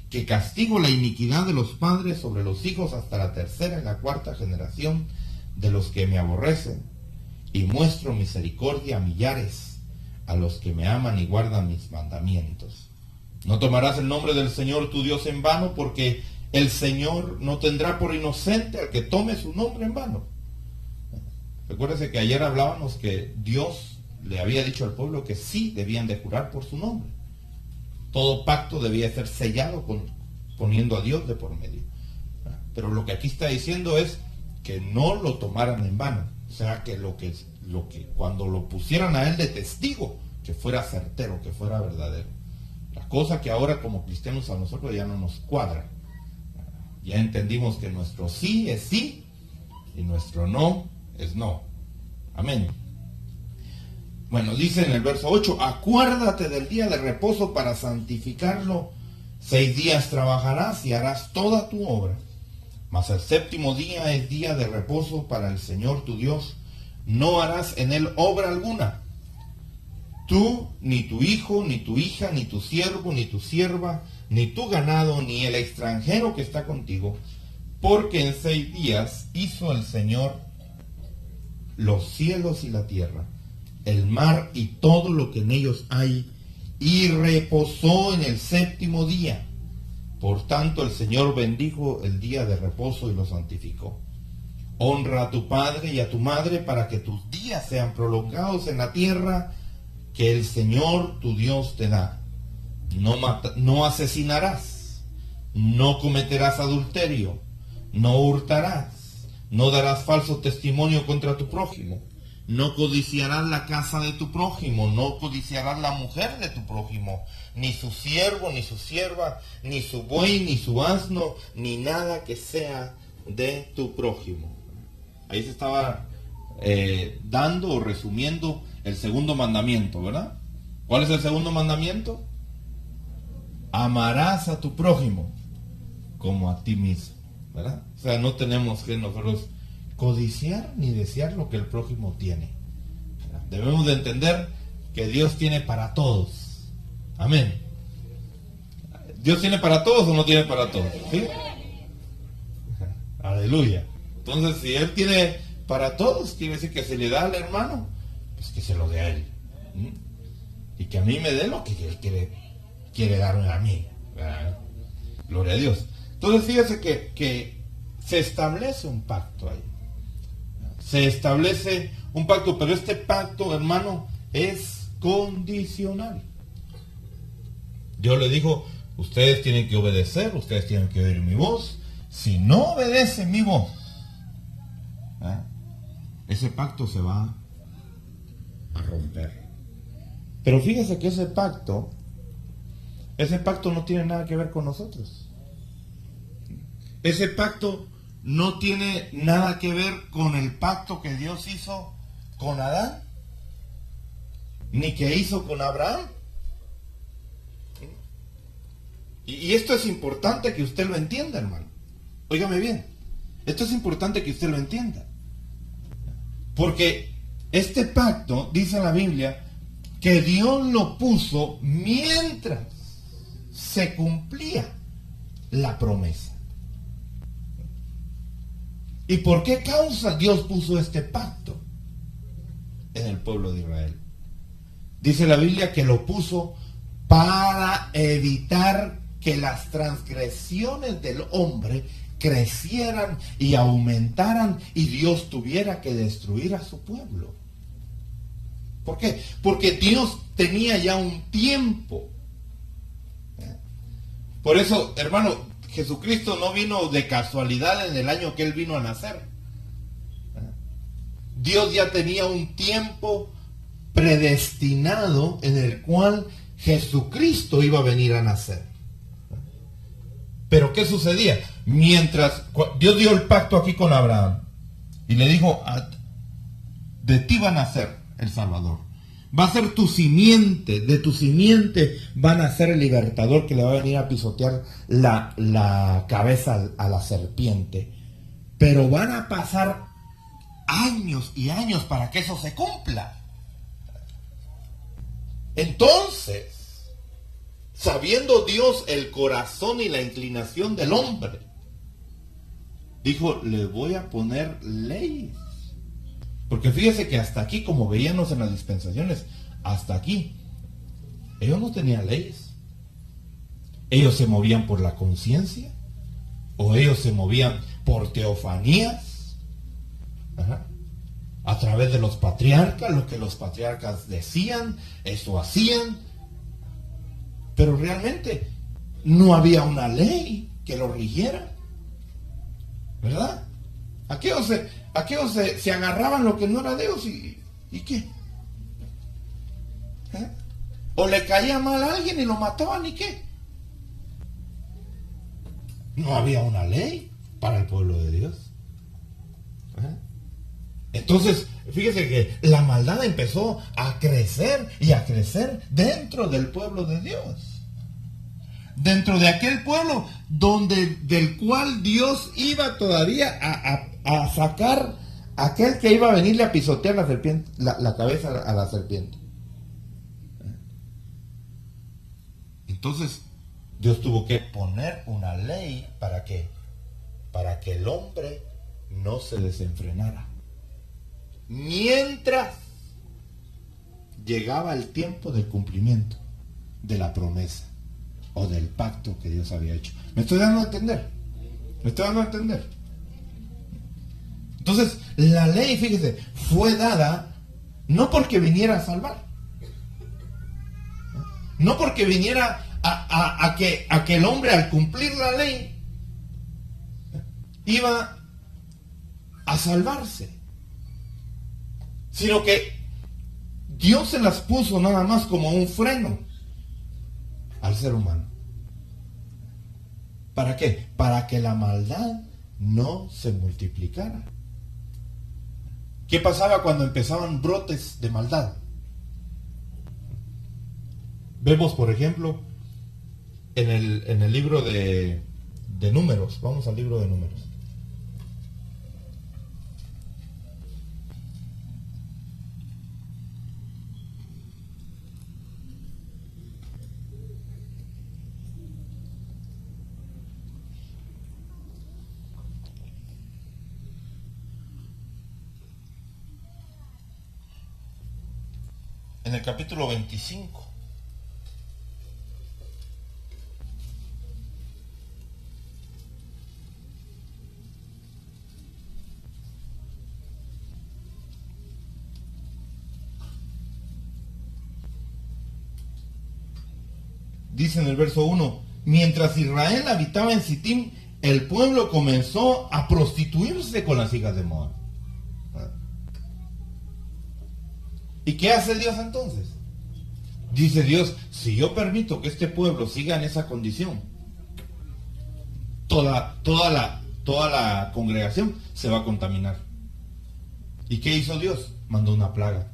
que castigo la iniquidad de los padres sobre los hijos hasta la tercera y la cuarta generación de los que me aborrecen, y muestro misericordia a millares, a los que me aman y guardan mis mandamientos. No tomarás el nombre del Señor tu Dios en vano, porque el Señor no tendrá por inocente al que tome su nombre en vano. Recuérdese que ayer hablábamos que Dios le había dicho al pueblo que sí debían de jurar por su nombre. Todo pacto debía ser sellado poniendo a Dios de por medio. Pero lo que aquí está diciendo es que no lo tomaran en vano. O sea, que cuando lo pusieran a él de testigo, que fuera certero, que fuera verdadero. La cosa que ahora como cristianos a nosotros ya no nos cuadra. Ya entendimos que nuestro sí es sí y nuestro no es no. Amén. Bueno, dice en el verso 8, acuérdate del día de reposo para santificarlo. 6 días trabajarás y harás toda tu obra. Mas el séptimo día es día de reposo para el Señor tu Dios. No harás en él obra alguna. Tú, ni tu hijo, ni tu hija, ni tu siervo, ni tu sierva, ni tu ganado, ni el extranjero que está contigo, porque en 6 días hizo el Señor los cielos y la tierra, el mar y todo lo que en ellos hay, y reposó en el séptimo día. Por tanto el Señor bendijo el día de reposo y lo santificó. Honra a tu padre y a tu madre para que tus días sean prolongados en la tierra que el Señor tu Dios te da. No asesinarás, no cometerás adulterio, no hurtarás, no darás falso testimonio contra tu prójimo, no codiciarás la casa de tu prójimo, no codiciarás la mujer de tu prójimo, ni su siervo, ni su sierva, ni su buey, ni su asno, ni nada que sea de tu prójimo. Ahí se estaba dando o resumiendo el segundo mandamiento, ¿verdad? ¿Cuál es el segundo mandamiento? Amarás a tu prójimo como a ti mismo, ¿verdad? O sea, no tenemos que nosotros codiciar ni desear lo que el prójimo tiene, ¿verdad? Debemos de entender que Dios tiene para todos. Amén. ¿Dios tiene para todos o no tiene para todos? ¿Sí? Aleluya. Entonces, si Él tiene para todos, quiere decir que se le da al hermano, pues que se lo dé a él. Y que a mí me dé lo que Él quiere darme a mí. ¿Verdad? Gloria a Dios. Entonces, fíjese que se establece un pacto ahí. Se establece un pacto, pero este pacto, hermano, es condicional. Dios le dijo, ustedes tienen que obedecer, ustedes tienen que oír mi voz. Si no obedecen mi voz, ese pacto se va a romper. Pero fíjese que ese pacto no tiene nada que ver con nosotros. Ese pacto no tiene nada que ver con el pacto que Dios hizo con Adán, ni que hizo con Abraham. Y esto es importante que usted lo entienda, hermano. Óigame bien, esto es importante que usted lo entienda. Porque este pacto, dice la Biblia, que Dios lo puso mientras se cumplía la promesa. ¿Y por qué causa Dios puso este pacto en el pueblo de Israel? Dice la Biblia que lo puso para evitar que las transgresiones del hombre crecieran y aumentaran y Dios tuviera que destruir a su pueblo. ¿Por qué? Porque Dios tenía ya un tiempo. Por eso, hermano, Jesucristo no vino de casualidad en el año que Él vino a nacer. Dios ya tenía un tiempo predestinado en el cual Jesucristo iba a venir a nacer. Pero ¿qué sucedía? Mientras Dios dio el pacto aquí con Abraham y le dijo, de ti va a nacer el Salvador. Va a ser tu simiente, de tu simiente va a nacer el libertador que le va a venir a pisotear la cabeza a la serpiente. Pero van a pasar años y años para que eso se cumpla. Entonces, sabiendo Dios el corazón y la inclinación del hombre, dijo, le voy a poner leyes. Porque fíjese que hasta aquí, como veíamos en las dispensaciones, hasta aquí, ellos no tenían leyes. Ellos se movían por la conciencia, o ellos se movían por teofanías, a través de los patriarcas, lo que los patriarcas decían, eso hacían. Pero realmente no había una ley que lo rigiera, ¿verdad? Aquellos se agarraban lo que no era de Dios y ¿qué? O le caía mal a alguien y lo mataban y ¿qué? No había una ley para el pueblo de Dios. Entonces, fíjese que la maldad empezó a crecer y a crecer dentro del pueblo de Dios. Dentro de aquel pueblo del cual Dios iba todavía a sacar aquel que iba a venirle a pisotear la serpiente, la cabeza a la serpiente. Entonces, Dios tuvo que poner una ley ¿para qué? Para que el hombre no se desenfrenara. Mientras llegaba el tiempo del cumplimiento de la promesa o del pacto que Dios había hecho. ¿Me estoy dando a entender? ¿Me estoy dando a entender? Entonces, la ley, fíjese, fue dada no porque viniera a salvar, no porque viniera a que el hombre al cumplir la ley iba a salvarse, sino que Dios se las puso nada más como un freno al ser humano. ¿Para qué? Para que la maldad no se multiplicara. ¿Qué pasaba cuando empezaban brotes de maldad? Vemos, por ejemplo, en el libro de Números. Vamos al libro de Números. En el capítulo 25. dice en el verso 1, mientras Israel habitaba en Sittim, el pueblo comenzó a prostituirse con las hijas de Moab. ¿Y qué hace Dios entonces? Dice Dios, si yo permito que este pueblo siga en esa condición, toda la congregación se va a contaminar. ¿Y qué hizo Dios? Mandó una plaga.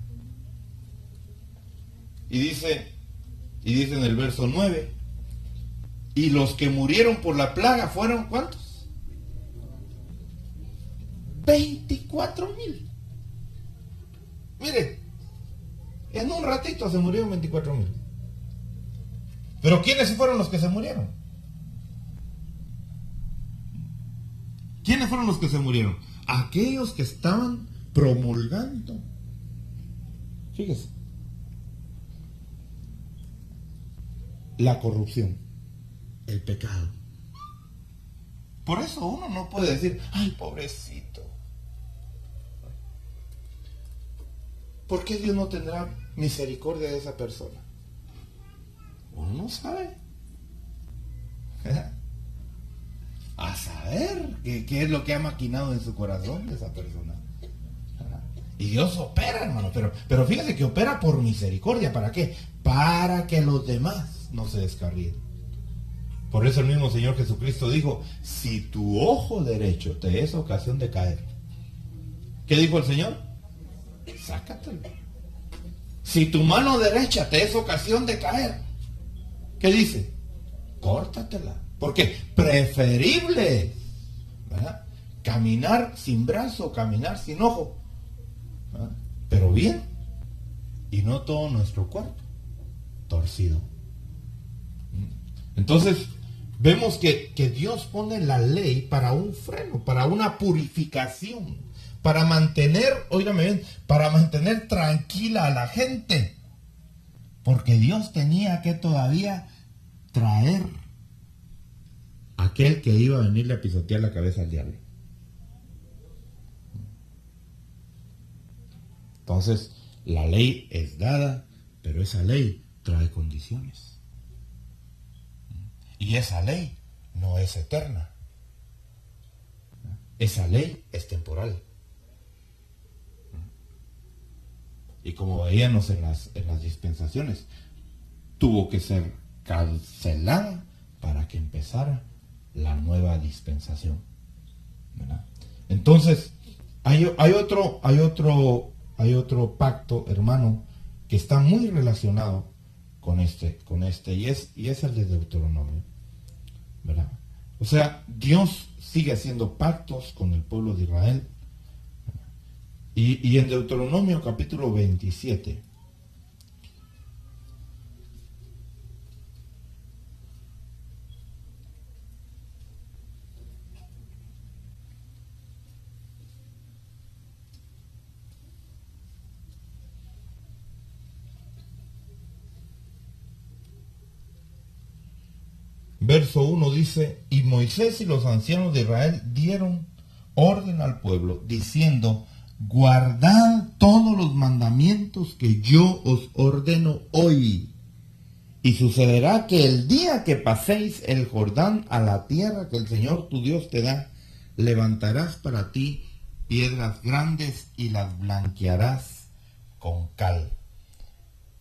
Y dice en el verso 9, y los que murieron por la plaga fueron ¿cuántos? 24,000. Mire, en un ratito se murieron 24,000. Pero ¿quiénes fueron los que se murieron? ¿Quiénes fueron los que se murieron? Aquellos que estaban promulgando. Fíjese. La corrupción. El pecado. Por eso uno no puede decir, ay, pobrecito. ¿Por qué Dios no tendrá misericordia de esa persona? Uno no sabe. A saber qué es lo que ha maquinado en su corazón de esa persona. Y Dios opera, hermano, pero fíjese que opera por misericordia. ¿Para qué? Para que los demás no se descarríen. Por eso el mismo Señor Jesucristo dijo, si tu ojo derecho te es ocasión de caer, ¿qué dijo el Señor? Sácatelo. Si tu mano derecha te es ocasión de caer, ¿qué dice? Córtatela. Porque preferible, ¿verdad?, caminar sin brazo, caminar sin ojo, ¿verdad?, pero bien, y no todo nuestro cuerpo torcido. Entonces vemos que Dios pone la ley para un freno, para una purificación, para mantener, óigame bien, para mantener tranquila a la gente, porque Dios tenía que todavía traer aquel que iba a venirle a pisotear la cabeza al diablo. Entonces, la ley es dada, pero esa ley trae condiciones. Y esa ley no es eterna. Esa ley es temporal. Y como veíamos en las dispensaciones, tuvo que ser cancelada para que empezara la nueva dispensación, ¿verdad? Entonces hay otro pacto, hermano, que está muy relacionado con este y es el de Deuteronomio, ¿verdad? O sea, Dios sigue haciendo pactos con el pueblo de Israel, y en Deuteronomio capítulo 27, verso 1 dice, y Moisés y los ancianos de Israel dieron orden al pueblo, diciendo, guardad todos los mandamientos que yo os ordeno hoy. Y sucederá que el día que paséis el Jordán a la tierra que el Señor tu Dios te da, levantarás para ti piedras grandes y las blanquearás con cal.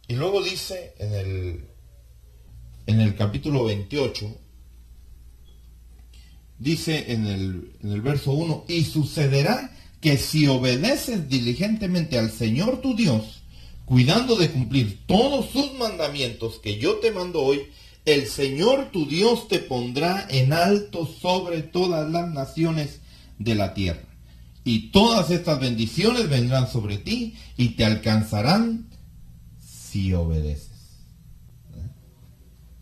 Y luego dice en el capítulo 28, dice en el verso 1, y sucederá que si obedeces diligentemente al Señor tu Dios, cuidando de cumplir todos sus mandamientos que yo te mando hoy, el Señor tu Dios te pondrá en alto sobre todas las naciones de la tierra. Y todas estas bendiciones vendrán sobre ti y te alcanzarán si obedeces.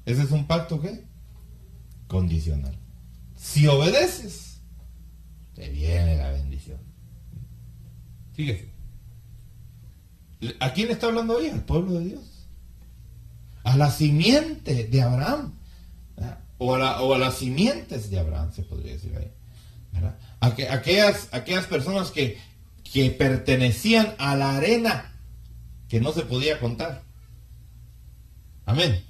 ¿Ese es un pacto qué? Condicional. Si obedeces, te viene la bendición. Fíjese. ¿A quién está hablando hoy? Al pueblo de Dios. A la simiente de Abraham. ¿Verdad? O a las simientes de Abraham, se podría decir ahí. ¿Verdad? Aquellas personas que pertenecían a la arena que no se podía contar. Amén.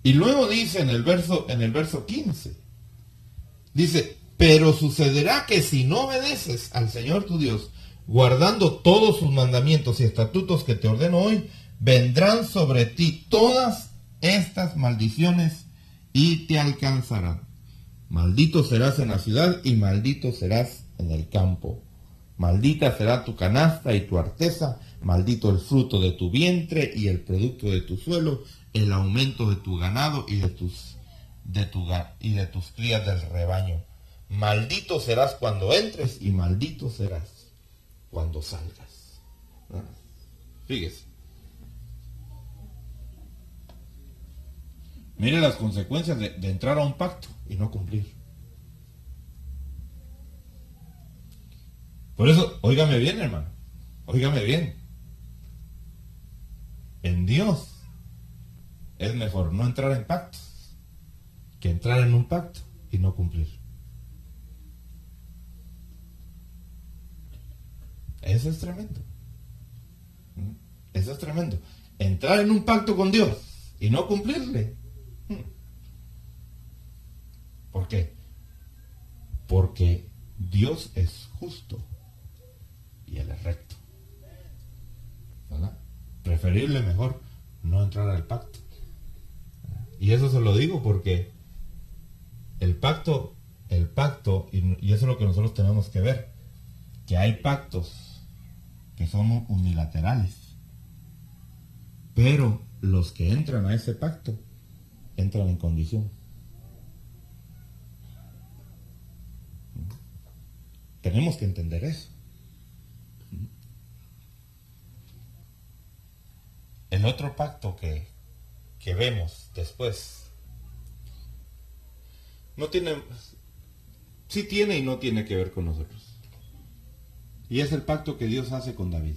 Y luego dice en el verso 15, dice, pero sucederá que si no obedeces al Señor tu Dios, guardando todos sus mandamientos y estatutos que te ordeno hoy, vendrán sobre ti todas estas maldiciones y te alcanzarán. Maldito serás en la ciudad y maldito serás en el campo. Maldita será tu canasta y tu arteza, maldito el fruto de tu vientre y el producto de tu suelo, el aumento de tu ganado y de tus crías del rebaño. Maldito serás cuando entres y maldito serás cuando salgas. ¿Ah? Fíjese. Mire las consecuencias de entrar a un pacto y no cumplir. Por eso, óigame bien, hermano. Óigame bien. En Dios es mejor no entrar en pactos que entrar en un pacto y no cumplir. Eso es tremendo. Eso es tremendo. Entrar en un pacto con Dios y no cumplirle. ¿Por qué? Porque Dios es justo y Él es recto. ¿Verdad? Preferible mejor no entrar al pacto. Y eso se lo digo porque el pacto, y eso es lo que nosotros tenemos que ver, que hay pactos que son unilaterales, pero los que entran a ese pacto entran en condición. Tenemos que entender eso. El otro pacto que vemos después no tiene, sí tiene y no tiene que ver con nosotros. Y es el pacto que Dios hace con David.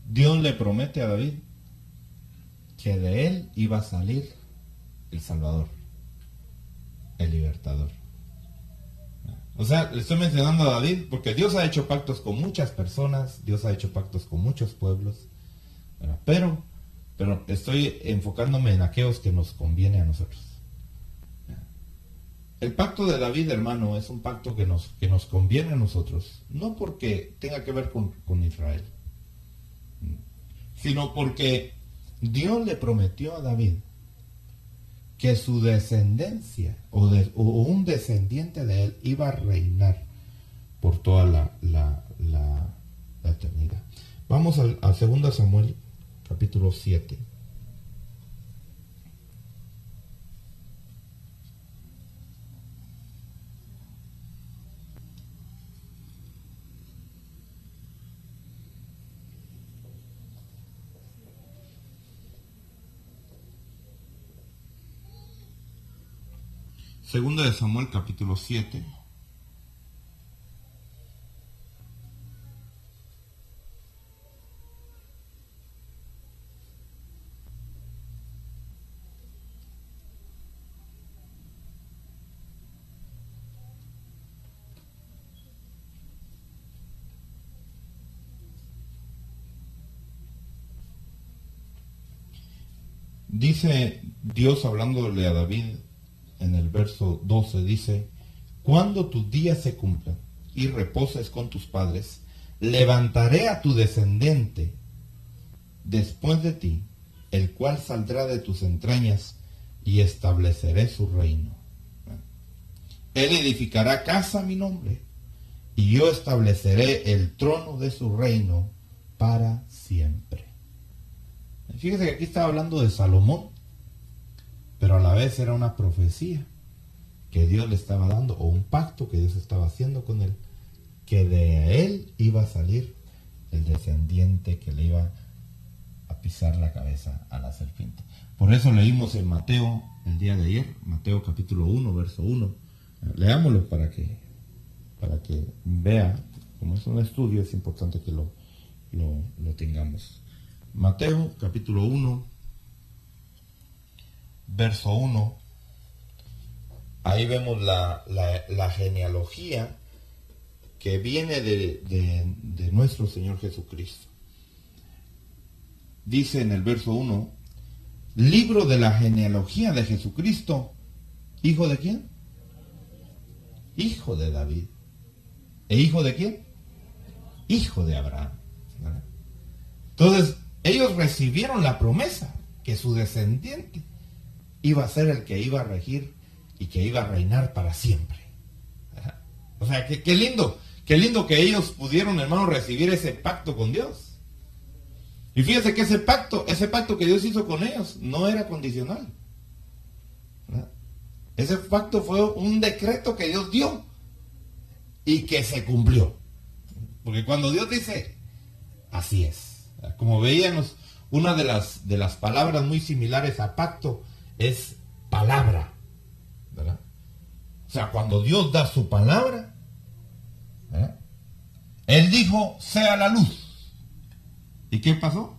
Dios le promete a David que de él iba a salir el Salvador, el libertador. O sea, le estoy mencionando a David porque Dios ha hecho pactos con muchas personas, Dios ha hecho pactos con muchos pueblos, pero estoy enfocándome en aquellos que nos conviene a nosotros. El pacto de David, hermano, es un pacto que nos conviene a nosotros, no porque tenga que ver con Israel, sino porque Dios le prometió a David que su descendencia o un descendiente de él iba a reinar por toda la eternidad. Vamos al 2 Samuel capítulo 7. Segunda de Samuel capítulo 7. Dice Dios hablándole a David en el verso 12, dice: cuando tus días se cumplan y reposes con tus padres, levantaré a tu descendiente después de ti, el cual saldrá de tus entrañas, y estableceré su reino. Él edificará casa a mi nombre, y yo estableceré el trono de su reino para siempre. Fíjese que aquí estaba hablando de Salomón, pero a la vez era una profecía que Dios le estaba dando, o un pacto que Dios estaba haciendo con él, que de él iba a salir el descendiente que le iba a pisar la cabeza a la serpiente. Por eso leímos en Mateo el día de ayer, Mateo capítulo 1, verso 1. Leámoslo para que vea, como es un estudio, es importante que lo tengamos. Mateo capítulo 1, verso 1, ahí vemos la genealogía que viene de nuestro Señor Jesucristo. dice en el verso 1, libro de la genealogía de Jesucristo, ¿hijo de quién? Hijo de David. ¿E hijo de quién? Hijo de Abraham. ¿Verdad? Entonces, ellos recibieron la promesa que su descendiente iba a ser el que iba a regir y que iba a reinar para siempre. ¿Verdad? O sea, qué lindo que ellos pudieron, hermanos, recibir ese pacto con Dios. Y fíjense que ese pacto que Dios hizo con ellos no era condicional. ¿Verdad? Ese pacto fue un decreto que Dios dio y que se cumplió. Porque cuando Dios dice, así es. Como veíamos, una de las palabras muy similares a pacto es palabra. ¿Verdad? O sea, cuando Dios da su palabra, ¿verdad? Él dijo, sea la luz. ¿Y qué pasó?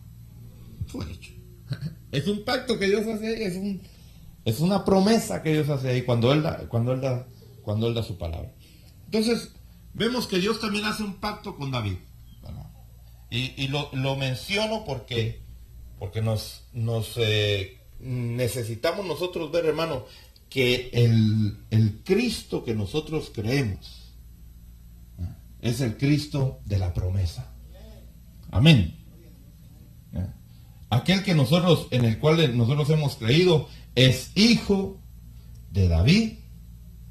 Fue hecho. Es un pacto que Dios hace, es una promesa que Dios hace ahí cuando Él da su palabra. Entonces, vemos que Dios también hace un pacto con David. ¿Verdad? Y lo menciono porque necesitamos nosotros ver, hermano, que el Cristo que nosotros creemos es el Cristo de la promesa. Amén. Aquel que en el cual nosotros hemos creído es hijo de David,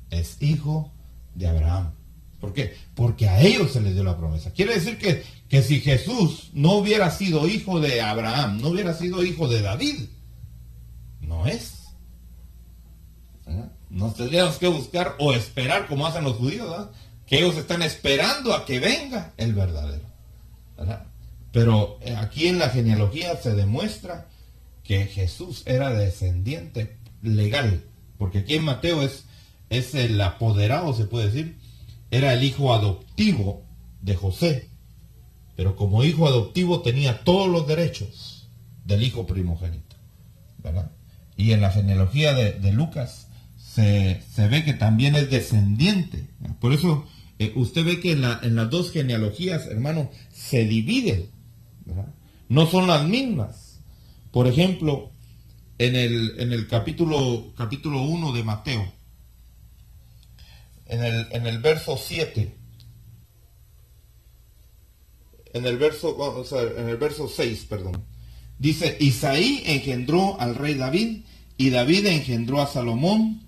es hijo de Abraham. ¿Por qué? Porque a ellos se les dio la promesa. Quiere decir que si Jesús no hubiera sido hijo de Abraham, no hubiera sido hijo de David, no es. Nos tendríamos que buscar o esperar como hacen los judíos, ¿verdad? Que ellos están esperando a que venga el verdadero, ¿verdad? Pero aquí en la genealogía se demuestra que Jesús era descendiente legal, porque aquí en Mateo es el apoderado, se puede decir, era el hijo adoptivo de José, pero como hijo adoptivo tenía todos los derechos del hijo primogénito, ¿verdad? Y en la genealogía de Lucas se ve que también es descendiente. Por eso usted ve que en las dos genealogías, hermano, se dividen, ¿verdad? No son las mismas. Por ejemplo, en el capítulo 1 de Mateo, en el verso 7, en el verso 6, perdón, dice, Isaí engendró al rey David, y David engendró a Salomón,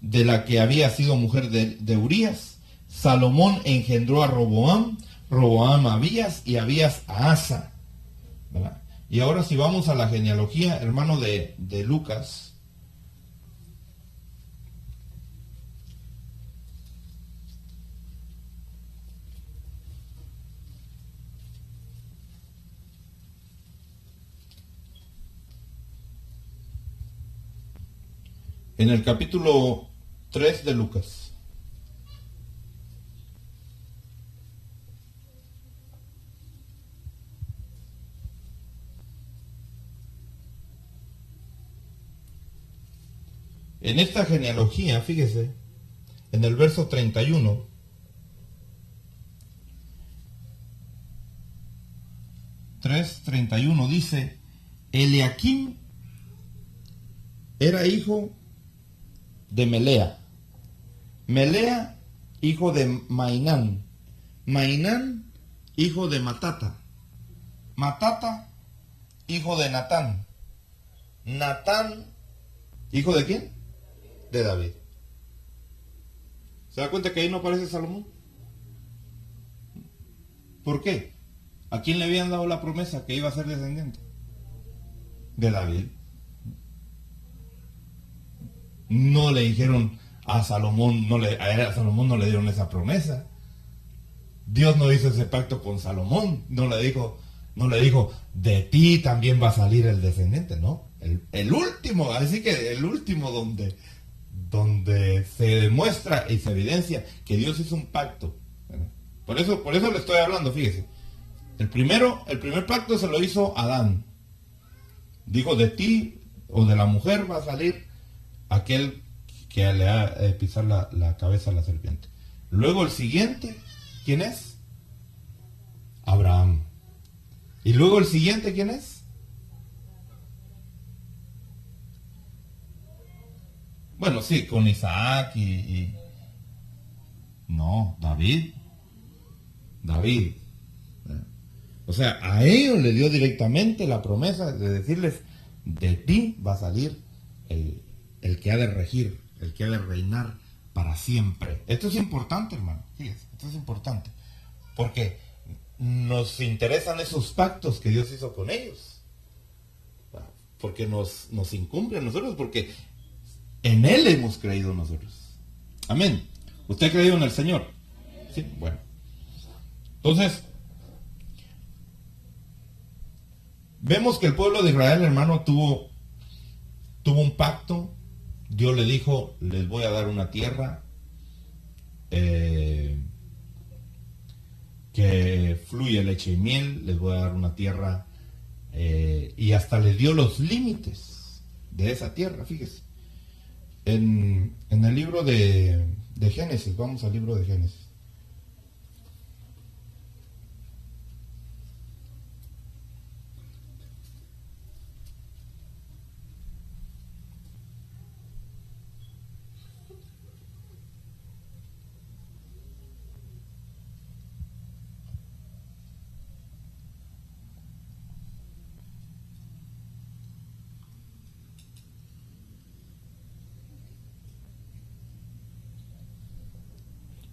de la que había sido mujer de Urías. Salomón engendró a Roboam, Roboam a Abías, y Abías a Asa. ¿Verdad? Y ahora si vamos a la genealogía, hermano, de Lucas, en el capítulo 3 de Lucas, en esta genealogía, fíjese, en el verso 31, dice, Eliaquim era hijo de Melea, Melea hijo de Mainán, Mainán hijo de Matata, Matata hijo de Natán, Natán hijo de quién? De David. ¿Se da cuenta que ahí no aparece Salomón? ¿Por qué? ¿A quién le habían dado la promesa que iba a ser descendiente? De David. No le dijeron a Salomón, a Salomón no le dieron esa promesa. Dios no hizo ese pacto con Salomón. No le dijo, de ti también va a salir el descendiente, ¿no? El último, así que el último donde se demuestra y se evidencia que Dios hizo un pacto, ¿verdad? Por eso le estoy hablando, fíjese. El primer pacto se lo hizo Adán. Dijo, de ti o de la mujer va a salir aquel que le va a pisar la cabeza a la serpiente. Luego el siguiente, ¿quién es? Abraham. Y luego el siguiente, ¿quién es? Bueno, sí, con Isaac No, David. David. O sea, a ellos le dio directamente la promesa de decirles, de ti va a salir el que ha de regir, el que ha de reinar para siempre. Esto es importante, hermano. Fíjese, esto es importante. Porque nos interesan esos pactos que Dios hizo con ellos. Porque nos incumbe a nosotros, porque en Él hemos creído nosotros. Amén. ¿Usted ha creído en el Señor? Sí, bueno. Entonces, vemos que el pueblo de Israel, hermano, tuvo un pacto. Dios le dijo, les voy a dar una tierra que fluye leche y miel, les voy a dar una tierra y hasta les dio los límites de esa tierra, fíjese. En el libro de Génesis, vamos al libro de Génesis.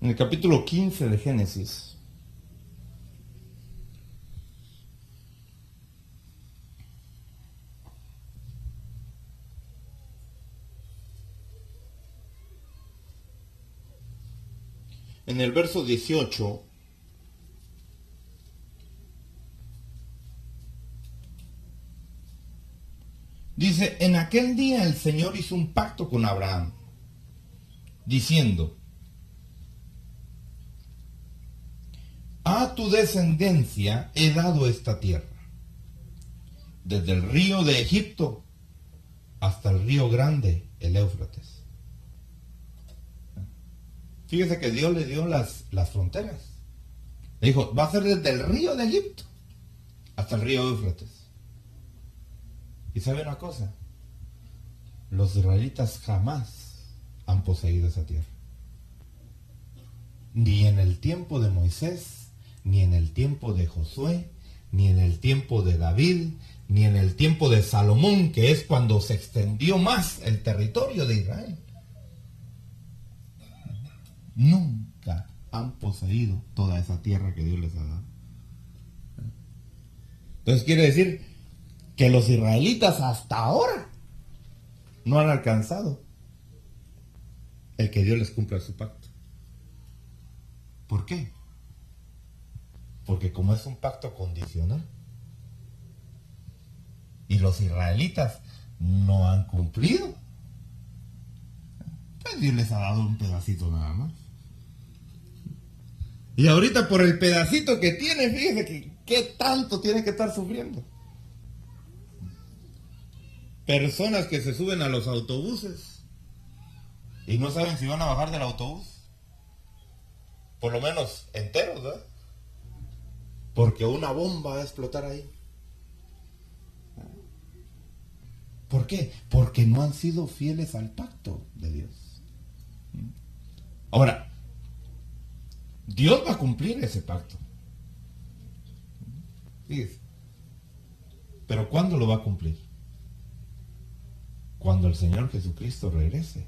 En el capítulo 15 de Génesis. En el verso 18. Dice, en aquel día el Señor hizo un pacto con Abraham, diciendo, a tu descendencia he dado esta tierra, desde el río de Egipto hasta el río grande, el Éufrates. Fíjese que Dios le dio las fronteras. Le dijo, va a ser desde el río de Egipto hasta el río Éufrates. Y sabe una cosa, los israelitas jamás han poseído esa tierra. Ni en el tiempo de Moisés, ni en el tiempo de Josué, ni en el tiempo de David, ni en el tiempo de Salomón, que es cuando se extendió más el territorio de Israel. Nunca han poseído toda esa tierra que Dios les ha dado. Entonces quiere decir que los israelitas hasta ahora no han alcanzado el que Dios les cumpla su pacto. ¿Por qué? Porque como es un pacto condicional y los israelitas no han cumplido, pues Dios les ha dado un pedacito nada más. Y ahorita por el pedacito que tiene, fíjese que qué tanto tiene que estar sufriendo. Personas que se suben a los autobuses y no saben si van a bajar del autobús, por lo menos enteros, ¿verdad? Porque una bomba va a explotar ahí. ¿Por qué? Porque no han sido fieles al pacto de Dios. Ahora, Dios va a cumplir ese pacto. Fíjese. Pero ¿cuándo lo va a cumplir? Cuando el Señor Jesucristo regrese.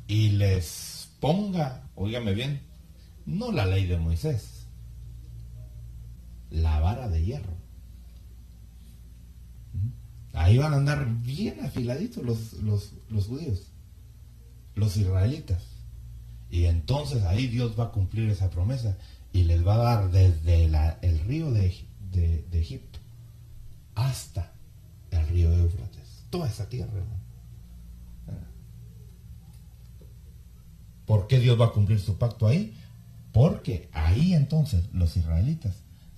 Y les ponga, óigame bien, no la ley de Moisés, la vara de hierro. Ahí van a andar bien afiladitos los judíos, los israelitas. Y entonces ahí Dios va a cumplir esa promesa y les va a dar desde el río de Egipto hasta el río Éufrates, toda esa tierra, hermano. ¿Por qué Dios va a cumplir su pacto ahí? Porque ahí entonces los israelitas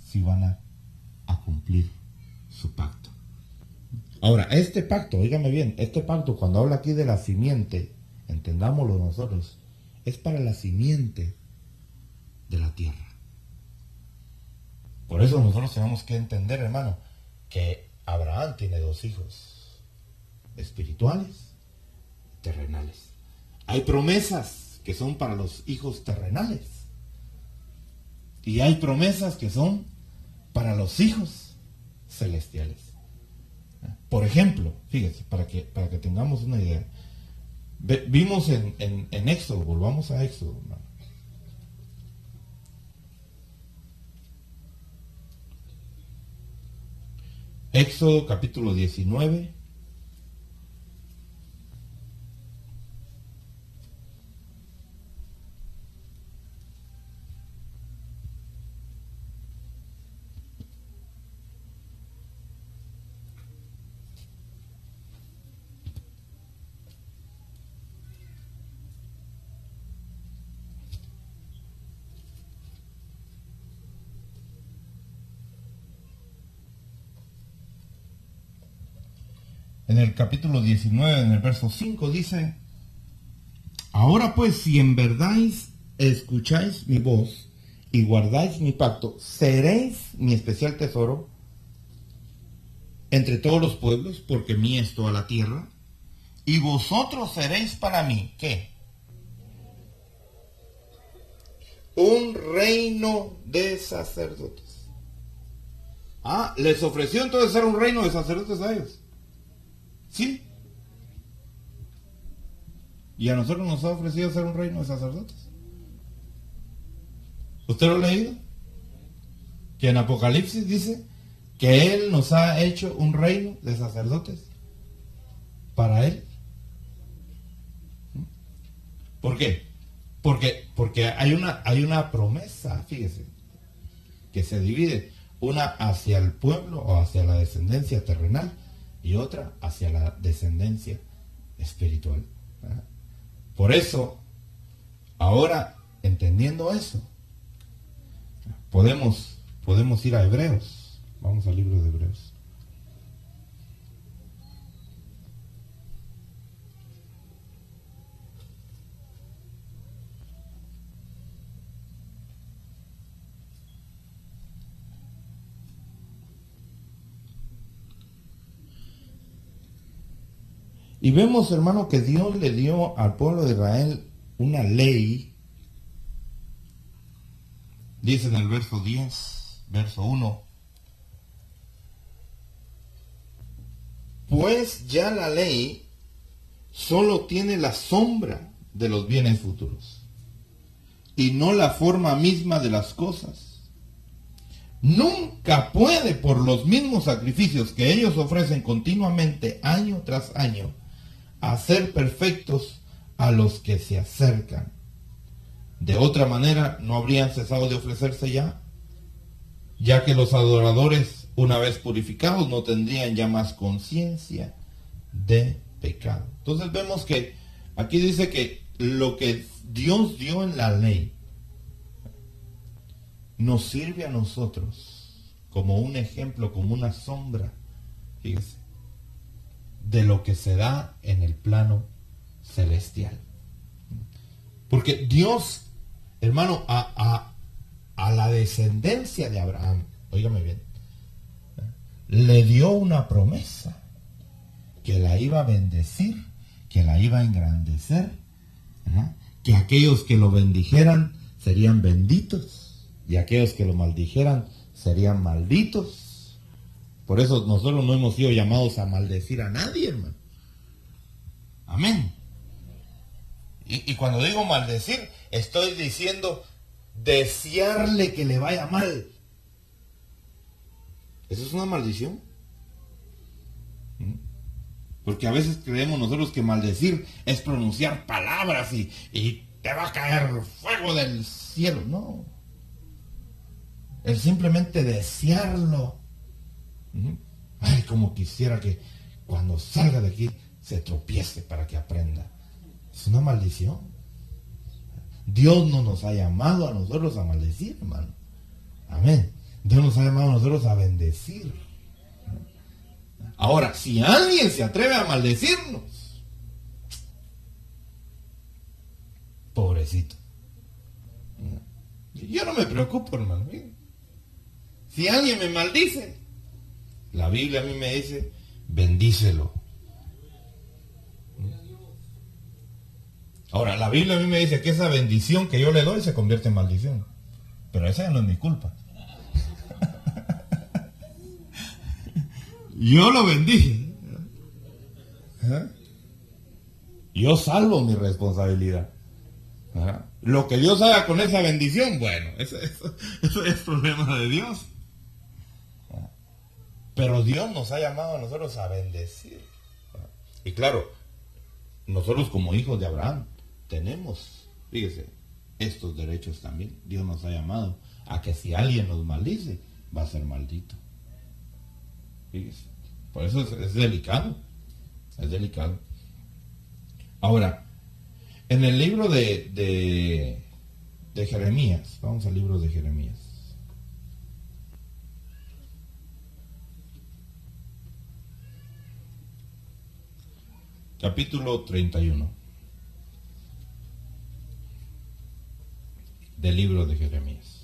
sí van a cumplir su pacto. Ahora, este pacto, óigame bien, este pacto cuando habla aquí de la simiente, entendámoslo nosotros, es para la simiente de la tierra. Por eso nosotros tenemos que entender, hermano, que Abraham tiene 2 hijos. espirituales, terrenales. Hay promesas que son para los hijos terrenales. Y hay promesas que son para los hijos celestiales. Por ejemplo, fíjense, para que tengamos una idea. Vimos en Éxodo, volvamos a Éxodo, hermano. Éxodo capítulo 19. En el capítulo 19, en el verso 5, dice: ahora pues, si en verdad escucháis mi voz y guardáis mi pacto, seréis mi especial tesoro entre todos los pueblos, porque mía es toda la tierra, y vosotros seréis para mí, ¿qué? Un reino de sacerdotes. Les ofreció entonces ser un reino de sacerdotes a ellos. Sí. Y a nosotros nos ha ofrecido ser un reino de sacerdotes. ¿Usted lo ha leído? Que en Apocalipsis dice que Él nos ha hecho un reino de sacerdotes para Él. ¿Por qué? Porque hay una promesa, fíjese, que se divide, una hacia el pueblo o hacia la descendencia terrenal, y otra hacia la descendencia espiritual. Por eso, ahora, entendiendo eso, podemos ir a Hebreos. Vamos al libro de Hebreos. Y vemos, hermano, que Dios le dio al pueblo de Israel una ley. Dice en el verso 10, verso 1. Pues ya la ley solo tiene la sombra de los bienes futuros y no la forma misma de las cosas. Nunca puede, por los mismos sacrificios que ellos ofrecen continuamente año tras año, hacer perfectos a los que se acercan. De otra manera, no habrían cesado de ofrecerse ya que los adoradores, una vez purificados, no tendrían ya más conciencia de pecado. Entonces vemos que aquí dice que lo que Dios dio en la ley nos sirve a nosotros como un ejemplo, como una sombra, fíjese, de lo que se da en el plano celestial. Porque Dios, hermano, a la descendencia de Abraham, óigame bien, le dio una promesa, que la iba a bendecir, que la iba a engrandecer, ¿verdad? Que aquellos que lo bendijeran serían benditos, y aquellos que lo maldijeran serían malditos. Por eso nosotros no hemos sido llamados a maldecir a nadie, hermano. Amén. Y cuando digo maldecir, estoy diciendo desearle que le vaya mal. ¿Eso es una maldición? Porque a veces creemos nosotros que maldecir es pronunciar palabras y te va a caer fuego del cielo. No. Es simplemente desearlo. Ay, como quisiera que cuando salga de aquí se tropiece para que aprenda. Es una maldición. Dios no nos ha llamado a nosotros a maldecir, hermano. Amén. Dios nos ha llamado a nosotros a bendecir. Ahora, si alguien se atreve a maldecirnos, pobrecito. Yo no me preocupo, hermano. Si alguien me maldice, la Biblia a mí me dice, bendícelo. Ahora, la Biblia a mí me dice que esa bendición que yo le doy se convierte en maldición. Pero esa ya no es mi culpa. Yo lo bendije. Yo salvo mi responsabilidad. Lo que Dios haga con esa bendición, bueno, eso es problema de Dios. Pero Dios nos ha llamado a nosotros a bendecir. Y claro, nosotros como hijos de Abraham tenemos, fíjese, estos derechos también. Dios nos ha llamado a que si alguien nos maldice, va a ser maldito. Fíjese, por eso es delicado. Es delicado. Ahora, en el libro de Jeremías, vamos al libro de Jeremías. Capítulo 31 del libro de Jeremías.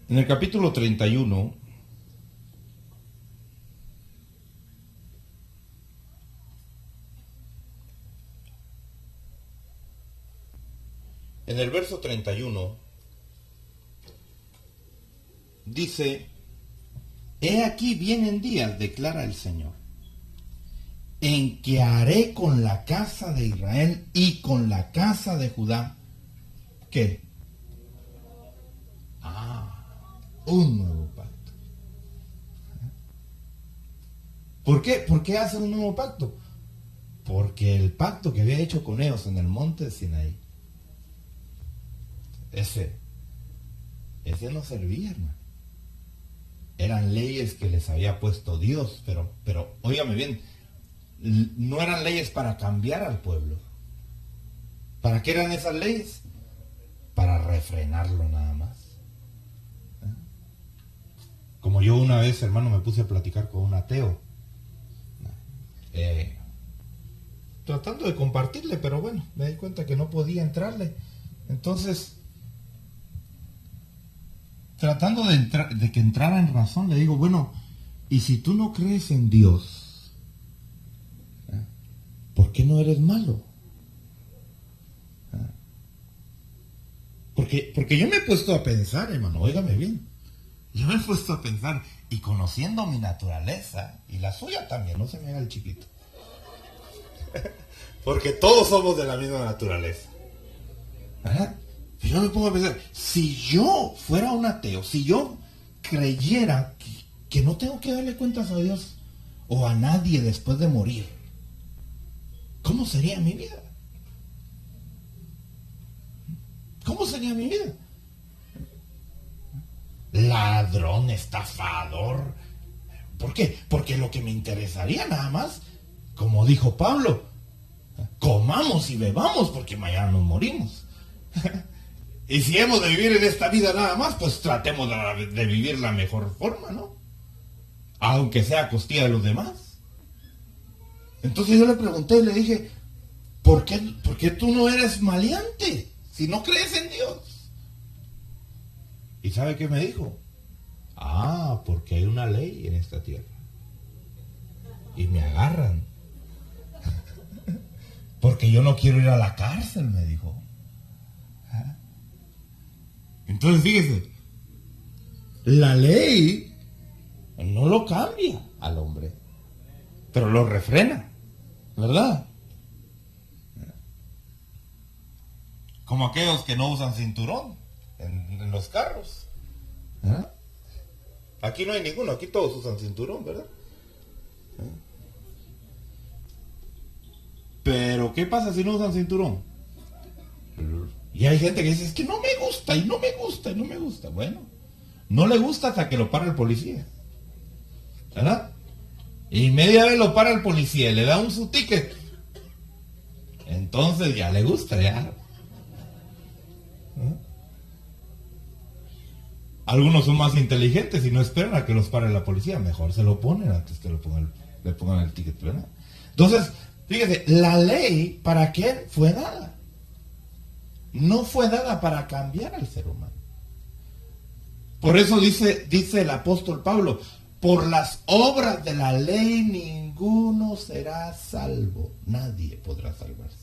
En el capítulo 31, en el verso 31, dice, he aquí vienen días, declara el Señor, en que haré con la casa de Israel y con la casa de Judá, ¿qué? Un nuevo pacto. ¿Por qué? ¿Por qué hace un nuevo pacto? Porque el pacto que había hecho con ellos en el monte de Sinaí, ese no servía, hermano. Eran leyes que les había puesto Dios, pero óigame bien, no eran leyes para cambiar al pueblo. ¿Para qué eran esas leyes? Para refrenarlo nada más. Como yo una vez, hermano, me puse a platicar con un ateo, tratando de compartirle, pero bueno, me di cuenta que no podía entrarle. Entonces, tratando de que entrara en razón, le digo, bueno, y si tú no crees en Dios, ¿por qué no eres malo? Porque yo me he puesto a pensar, hermano, óigame bien. Yo me he puesto a pensar, y conociendo mi naturaleza, y la suya también, no se me haga el chiquito. Porque todos somos de la misma naturaleza. Yo me pongo a pensar, si yo fuera un ateo, si yo creyera que no tengo que darle cuentas a Dios o a nadie después de morir, ¿cómo sería mi vida? ¿Cómo sería mi vida? Ladrón, estafador. ¿Por qué? Porque lo que me interesaría nada más, como dijo Pablo, comamos y bebamos porque mañana nos morimos. Y si hemos de vivir en esta vida nada más, pues tratemos de vivir la mejor forma, ¿no? Aunque sea a costilla de los demás. Entonces yo le pregunté y le dije, ¿por qué tú no eres maleante si no crees en Dios? ¿Y sabe qué me dijo? Porque hay una ley en esta tierra. Y me agarran. Porque yo no quiero ir a la cárcel, me dijo. Entonces fíjese, la ley no lo cambia al hombre, pero lo refrena, ¿verdad? Como aquellos que no usan cinturón en los carros. Aquí no hay ninguno, aquí todos usan cinturón, ¿verdad? Pero ¿qué pasa si no usan cinturón? Y hay gente que dice, es que no me gusta, y no me gusta, y no me gusta. Bueno, no le gusta hasta que lo para el policía, ¿verdad? Y media vez lo para el policía, le da su ticket. Entonces ya le gusta, ya. Algunos son más inteligentes y no esperan a que los pare la policía. Mejor se lo ponen antes que le pongan el ticket, ¿verdad? Entonces, fíjese, la ley, ¿para qué fue dada? No fue dada para cambiar al ser humano. Por eso dice el apóstol Pablo, por las obras de la ley ninguno será salvo. Nadie podrá salvarse.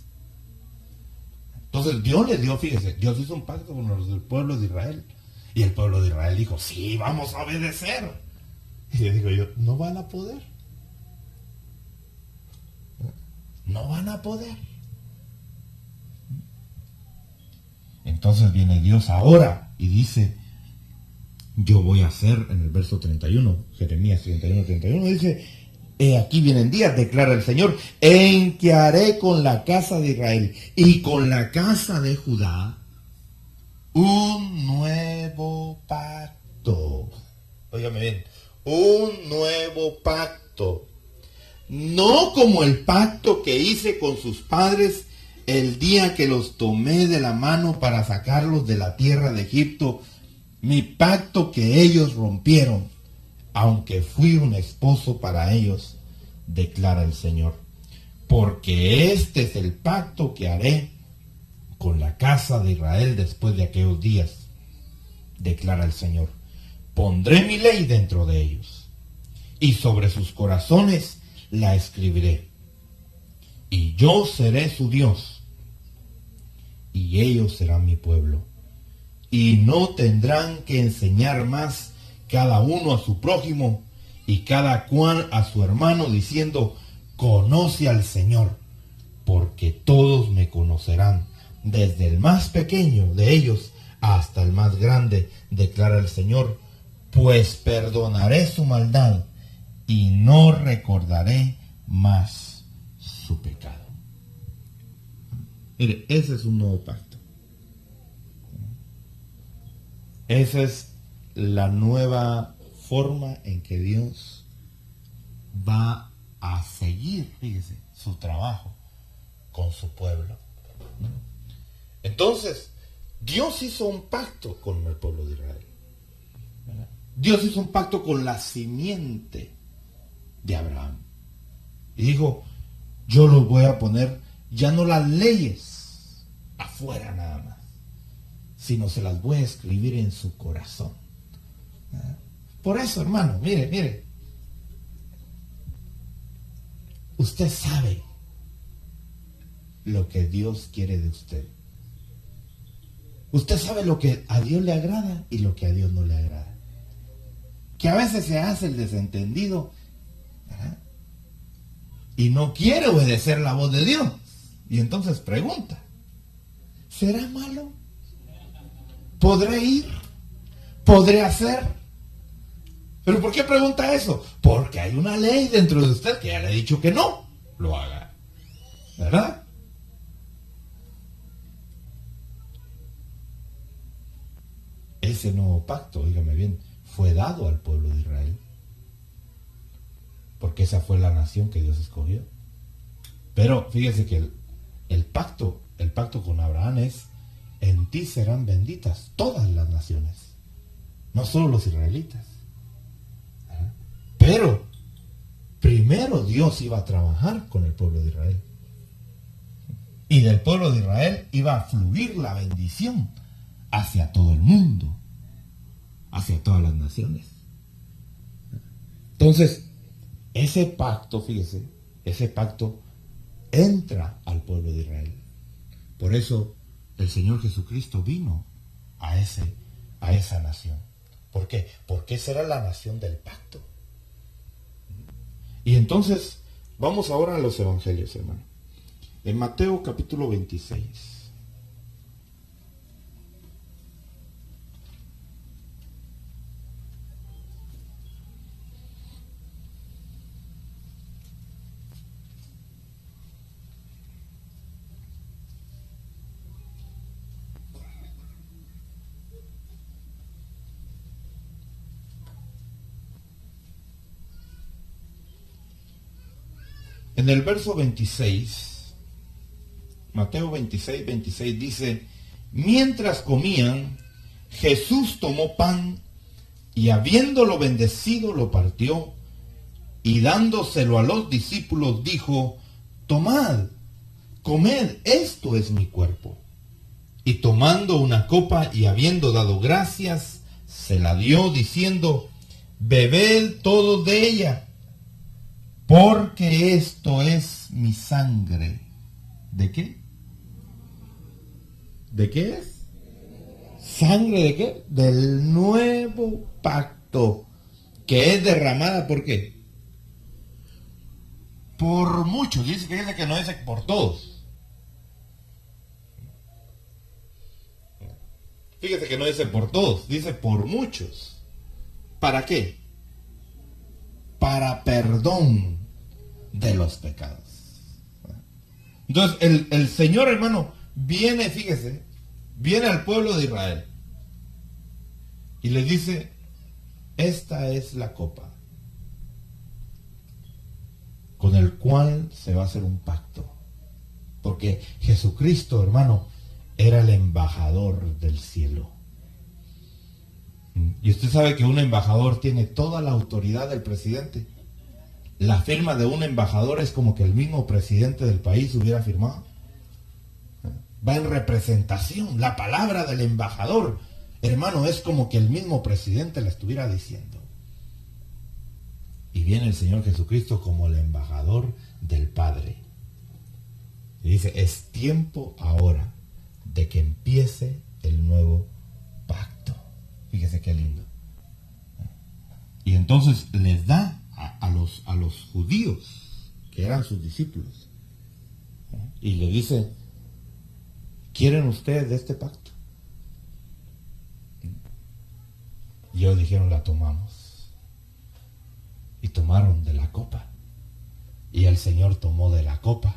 Entonces Dios le dio, fíjese, Dios hizo un pacto con los del pueblo de Israel. Y el pueblo de Israel dijo, sí, vamos a obedecer. Y le digo yo, no van a poder. No van a poder. Entonces viene Dios ahora y dice, yo voy a hacer, en el verso 31, Jeremías 31, dice, aquí vienen días, declara el Señor, en que haré con la casa de Israel y con la casa de Judá un nuevo pacto. Óigame bien, un nuevo pacto. No como el pacto que hice con sus padres el día que los tomé de la mano para sacarlos de la tierra de Egipto, mi pacto que ellos rompieron, aunque fui un esposo para ellos, declara el Señor. Porque este es el pacto que haré con la casa de Israel después de aquellos días, declara el Señor. Pondré mi ley dentro de ellos, y sobre sus corazones la escribiré. Y yo seré su Dios, y ellos serán mi pueblo. Y no tendrán que enseñar más cada uno a su prójimo, y cada cual a su hermano, diciendo, conoce al Señor, porque todos me conocerán, desde el más pequeño de ellos hasta el más grande, declara el Señor, pues perdonaré su maldad y no recordaré más su pecado. Mire, ese es un nuevo pacto. Esa es la nueva forma en que Dios va a seguir, fíjese, su trabajo con su pueblo. Entonces, Dios hizo un pacto con el pueblo de Israel. Dios hizo un pacto con la simiente de Abraham. Y dijo, yo los voy a poner, ya no las leyes afuera nada más, sino se las voy a escribir en su corazón. Por eso, hermano, mire, usted sabe lo que Dios quiere de usted. Usted sabe lo que a Dios le agrada y lo que a Dios no le agrada. Que a veces se hace el desentendido, ¿verdad? Y no quiere obedecer la voz de Dios. Y entonces pregunta, ¿será malo? ¿Podré ir? ¿Podré hacer? ¿Pero por qué pregunta eso? Porque hay una ley dentro de usted que ya le ha dicho que no lo haga. ¿Verdad? Ese nuevo pacto, dígame bien, fue dado al pueblo de Israel. Porque esa fue la nación que Dios escogió. Pero fíjese que el pacto con Abraham es, en ti serán benditas todas las naciones, no solo los israelitas. Pero primero Dios iba a trabajar con el pueblo de Israel. Y del pueblo de Israel iba a fluir la bendición hacia todo el mundo, hacia todas las naciones. Entonces, ese pacto, fíjese, ese pacto entra al pueblo de Israel. Por eso el Señor Jesucristo vino a esa nación. ¿Por qué? Porque esa era la nación del pacto. Y entonces, vamos ahora a los evangelios, hermano. En Mateo capítulo 26. En el verso 26 Mateo 26, 26 dice, mientras comían, Jesús tomó pan y habiéndolo bendecido lo partió y dándoselo a los discípulos dijo, tomad, comed, esto es mi cuerpo. Y tomando una copa y habiendo dado gracias, se la dio diciendo, bebed todos de ella, porque esto es mi sangre. ¿De qué? ¿De qué es? ¿Sangre de qué? Del nuevo pacto, que es derramada, ¿por qué? Por muchos. Dice que no dice por todos. Fíjese que no dice por todos, dice por muchos. ¿Para qué? Para perdón de los pecados. Entonces el Señor, hermano, viene, fíjese, viene al pueblo de Israel y les dice, esta es la copa con el cual se va a hacer un pacto. Porque Jesucristo, hermano, era el embajador del cielo. Y usted sabe que un embajador tiene toda la autoridad del presidente. La firma de un embajador es como que el mismo presidente del país hubiera firmado. Va en representación. La palabra del embajador, hermano, es como que el mismo presidente la estuviera diciendo. Y viene el Señor Jesucristo como el embajador del Padre. Y dice, es tiempo ahora de que empiece el nuevo pacto. Fíjese qué lindo. Y entonces les da a los judíos, que eran sus discípulos, y le dice, ¿quieren ustedes de este pacto? Y ellos dijeron, la tomamos. Y tomaron de la copa. Y el Señor tomó de la copa.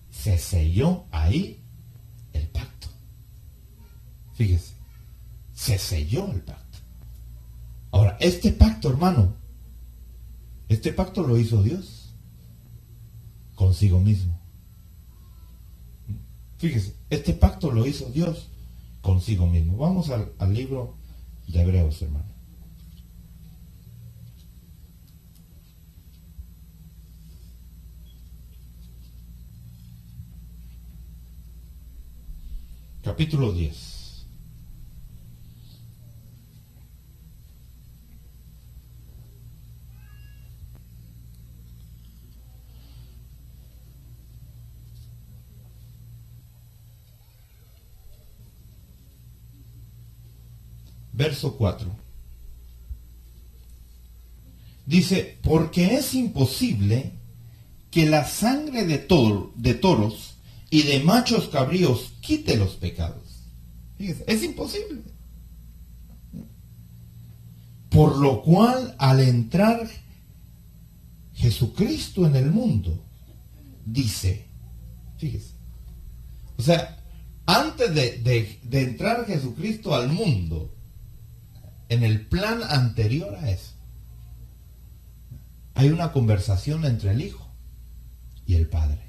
Se selló ahí el pacto. Fíjese, se selló el pacto. Ahora, este pacto, hermano, este pacto lo hizo Dios consigo mismo. Fíjese, este pacto lo hizo Dios consigo mismo. Vamos al libro de Hebreos, hermano. Capítulo 10. Verso 4. Dice, porque es imposible que la sangre de toros y de machos cabríos quite los pecados. Fíjese, es imposible. Por lo cual, al entrar Jesucristo en el mundo, dice, fíjese, o sea, antes de entrar Jesucristo al mundo, en el plan anterior a eso, hay una conversación entre el Hijo y el Padre.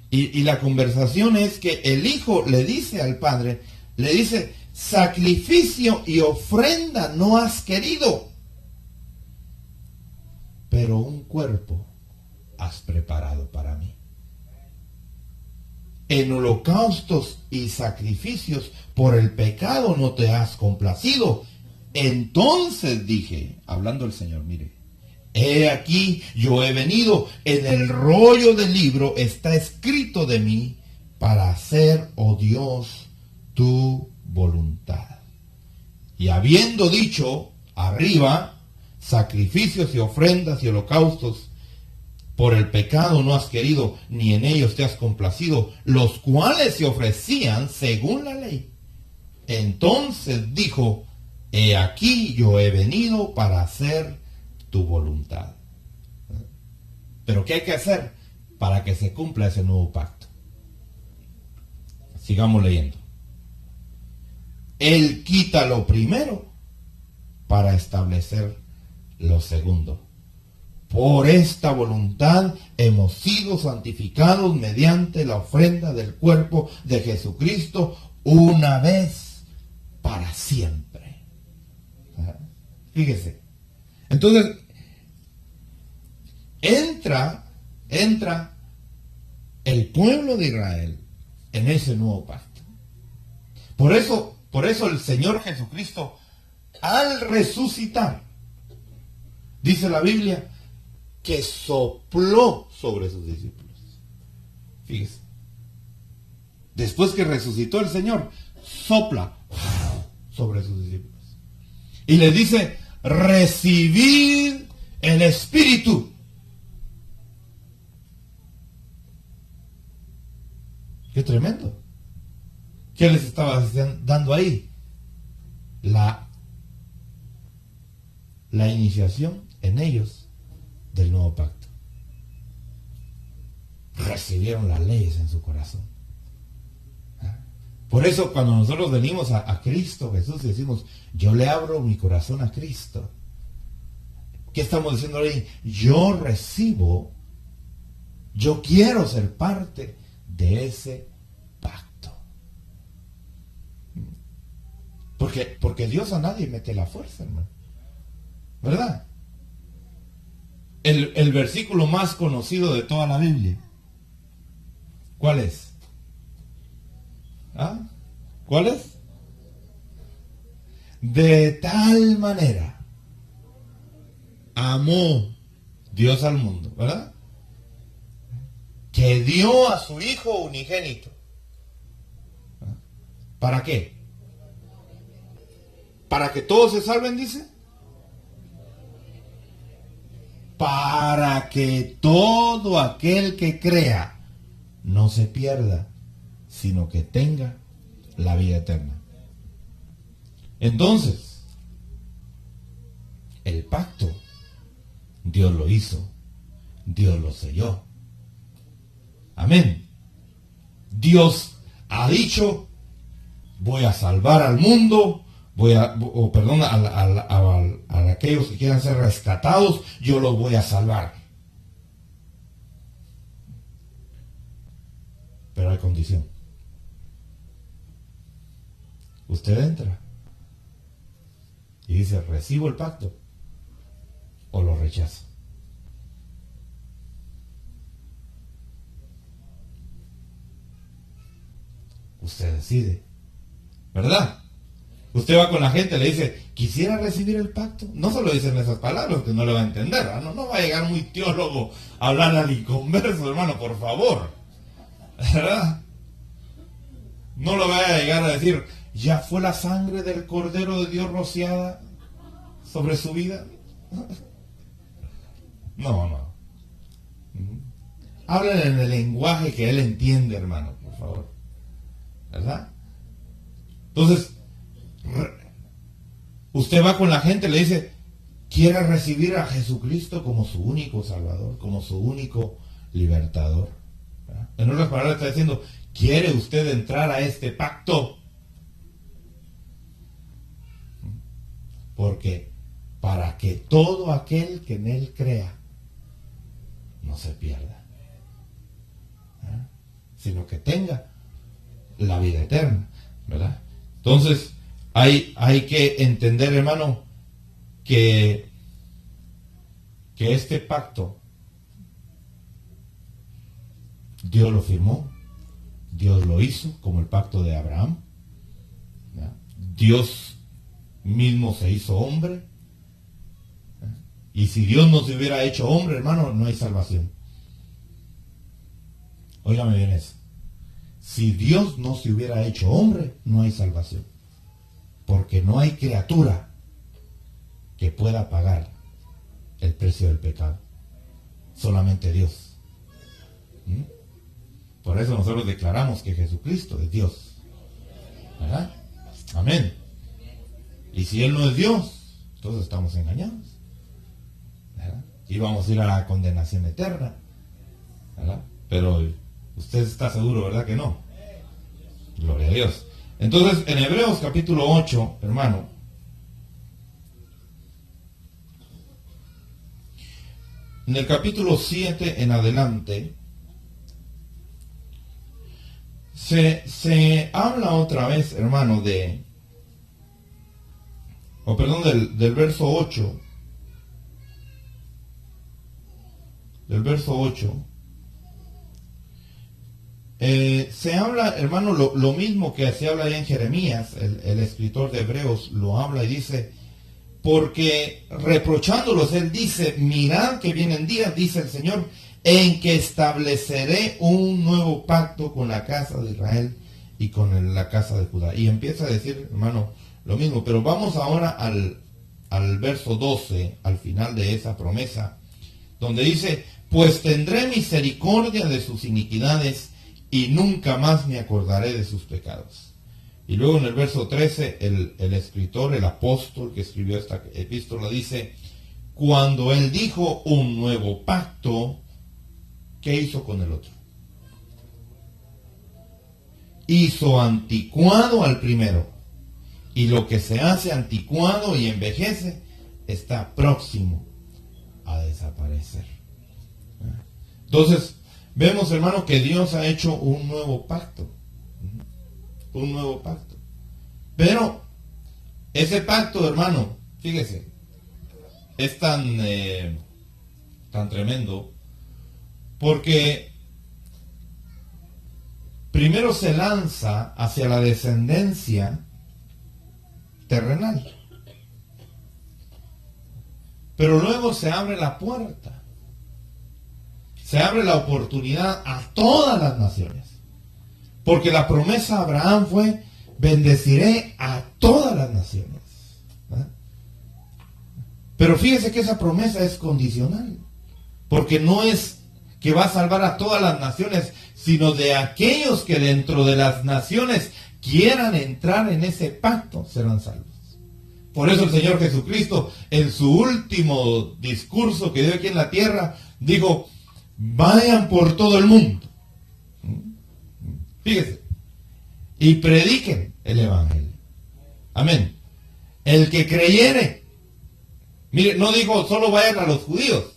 Y la conversación es que el Hijo le dice al Padre, le dice, sacrificio y ofrenda no has querido, pero un cuerpo has preparado para mí. En holocaustos y sacrificios por el pecado no te has complacido. Entonces dije, hablando el Señor, mire, he aquí, yo he venido, en el rollo del libro está escrito de mí, para hacer, oh Dios, tu voluntad. Y habiendo dicho, arriba, sacrificios y ofrendas y holocaustos, por el pecado no has querido, ni en ellos te has complacido, los cuales se ofrecían según la ley. Entonces dijo, he aquí, yo he venido para hacer tu voluntad. Pero ¿qué hay que hacer para que se cumpla ese nuevo pacto? Sigamos leyendo. Él quita lo primero para establecer lo segundo. por esta voluntad hemos sido santificados mediante la ofrenda del cuerpo de Jesucristo una vez para siempre. Fíjese. Entonces, entra el pueblo de Israel en ese nuevo pacto. Por eso el Señor Jesucristo, al resucitar, dice la Biblia, que sopló sobre sus discípulos. Fíjese. Después que resucitó el Señor, sopla sobre sus discípulos. Y les dice, recibid el Espíritu. Qué tremendo. ¿Qué les estaba dando ahí? La iniciación en ellos del nuevo pacto. Recibieron las leyes en su corazón. Por eso cuando nosotros venimos a Cristo Jesús y decimos, yo le abro mi corazón a Cristo, ¿qué estamos diciendo ahí? Yo recibo, yo quiero ser parte de ese pacto. Porque Dios a nadie mete la fuerza, hermano. ¿Verdad? El versículo más conocido de toda la Biblia, ¿cuál es? ¿Ah? ¿Cuál es? De tal manera amó Dios al mundo, ¿verdad? Que dio a su Hijo unigénito. ¿Para qué? ¿Para que todos se salven, dice? Para que todo aquel que crea no se pierda, sino que tenga la vida eterna. Entonces, el pacto, Dios lo hizo, Dios lo selló. Amén. Dios ha dicho, voy a salvar al mundo, a aquellos que quieran ser rescatados, yo los voy a salvar. Pero hay condición. Usted entra y dice, ¿recibo el pacto o lo rechazo? Usted decide, ¿verdad? Usted va con la gente, le dice, ¿quisiera recibir el pacto? No se lo dicen esas palabras, que no le va a entender, ¿verdad? No va a llegar muy teólogo a hablar al inconverso, hermano, por favor, ¿verdad? No lo vaya a llegar a decir, ¿ya fue la sangre del Cordero de Dios rociada sobre su vida? No. Hablen en el lenguaje que él entiende, hermano, por favor, ¿verdad? Entonces, usted va con la gente, le dice, ¿quiere recibir a Jesucristo como su único Salvador, como su único libertador? ¿Verdad? En otras palabras está diciendo, ¿quiere usted entrar a este pacto? Porque para que todo aquel que en él crea no se pierda, ¿verdad? Sino que tenga la vida eterna, ¿verdad? Entonces, hay que entender, hermano, que este pacto Dios lo firmó, Dios lo hizo, como el pacto de Abraham, ¿verdad? Dios mismo se hizo hombre, ¿verdad? Y si Dios no se hubiera hecho hombre, hermano, no hay salvación. Óigame bien eso. Si Dios no se hubiera hecho hombre, no hay salvación. Porque no hay criatura que pueda pagar el precio del pecado. Solamente Dios. Por eso nosotros declaramos que Jesucristo es Dios. ¿Verdad? Amén. Y si Él no es Dios, entonces estamos engañados. ¿Verdad? Y vamos a ir a la condenación eterna. ¿Verdad? Pero usted está seguro, ¿verdad que no? Gloria a Dios. Entonces, en Hebreos capítulo 8, hermano, en el capítulo 7 en adelante, se habla otra vez, hermano, del verso 8. Del verso 8. Se habla, hermano, lo mismo que se habla allá en Jeremías. El escritor de Hebreos lo habla y dice: porque reprochándolos, él dice: mirad que vienen días, dice el Señor, en que estableceré un nuevo pacto con la casa de Israel y con la casa de Judá. Y empieza a decir, hermano, lo mismo. Pero vamos ahora al verso 12, al final de esa promesa, donde dice: pues tendré misericordia de sus iniquidades y nunca más me acordaré de sus pecados. Y luego en el verso 13, el escritor, el apóstol que escribió esta epístola, dice: cuando él dijo un nuevo pacto, ¿qué hizo con el otro? Hizo anticuado al primero. Y lo que se hace anticuado y envejece está próximo a desaparecer. Entonces, vemos, hermano, que Dios ha hecho un nuevo pacto. Un nuevo pacto. Pero ese pacto, hermano, fíjese, es tan tremendo, porque primero se lanza hacia la descendencia terrenal, pero luego se abre la puerta, se abre la oportunidad a todas las naciones, porque la promesa a Abraham fue: bendeciré a todas las naciones. ¿Verdad? Pero fíjese que esa promesa es condicional, porque no es que va a salvar a todas las naciones, sino de aquellos que dentro de las naciones quieran entrar en ese pacto, serán salvos. Por eso el Señor Jesucristo, en su último discurso que dio aquí en la tierra, dijo: vayan por todo el mundo. Fíjese. Y prediquen el evangelio. Amén. El que creyere. Mire, no dijo solo vayan a los judíos,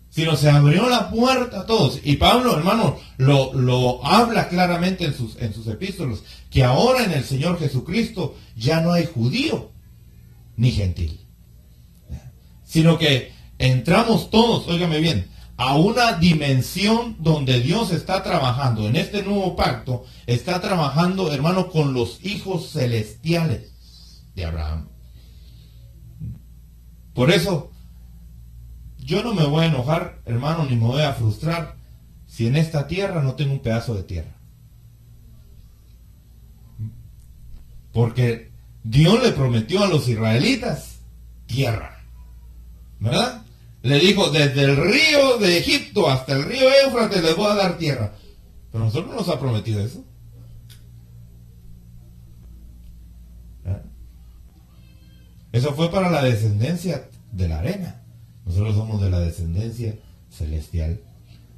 sino se abrió la puerta a todos. Y Pablo, hermano, lo habla claramente en sus epístolas, que ahora en el Señor Jesucristo ya no hay judío ni gentil, sino que entramos todos, óigame bien, a una dimensión donde Dios está trabajando en este nuevo pacto, está trabajando, hermano, con los hijos celestiales de Abraham. Por eso, yo no me voy a enojar, hermano, ni me voy a frustrar si en esta tierra no tengo un pedazo de tierra. Porque Dios le prometió a los israelitas tierra, ¿verdad? Le dijo: desde el río de Egipto hasta el río Éufrates les voy a dar tierra. Pero nosotros no nos ha prometido eso. ¿Eh? Eso fue para la descendencia de la arena. Nosotros somos de la descendencia celestial.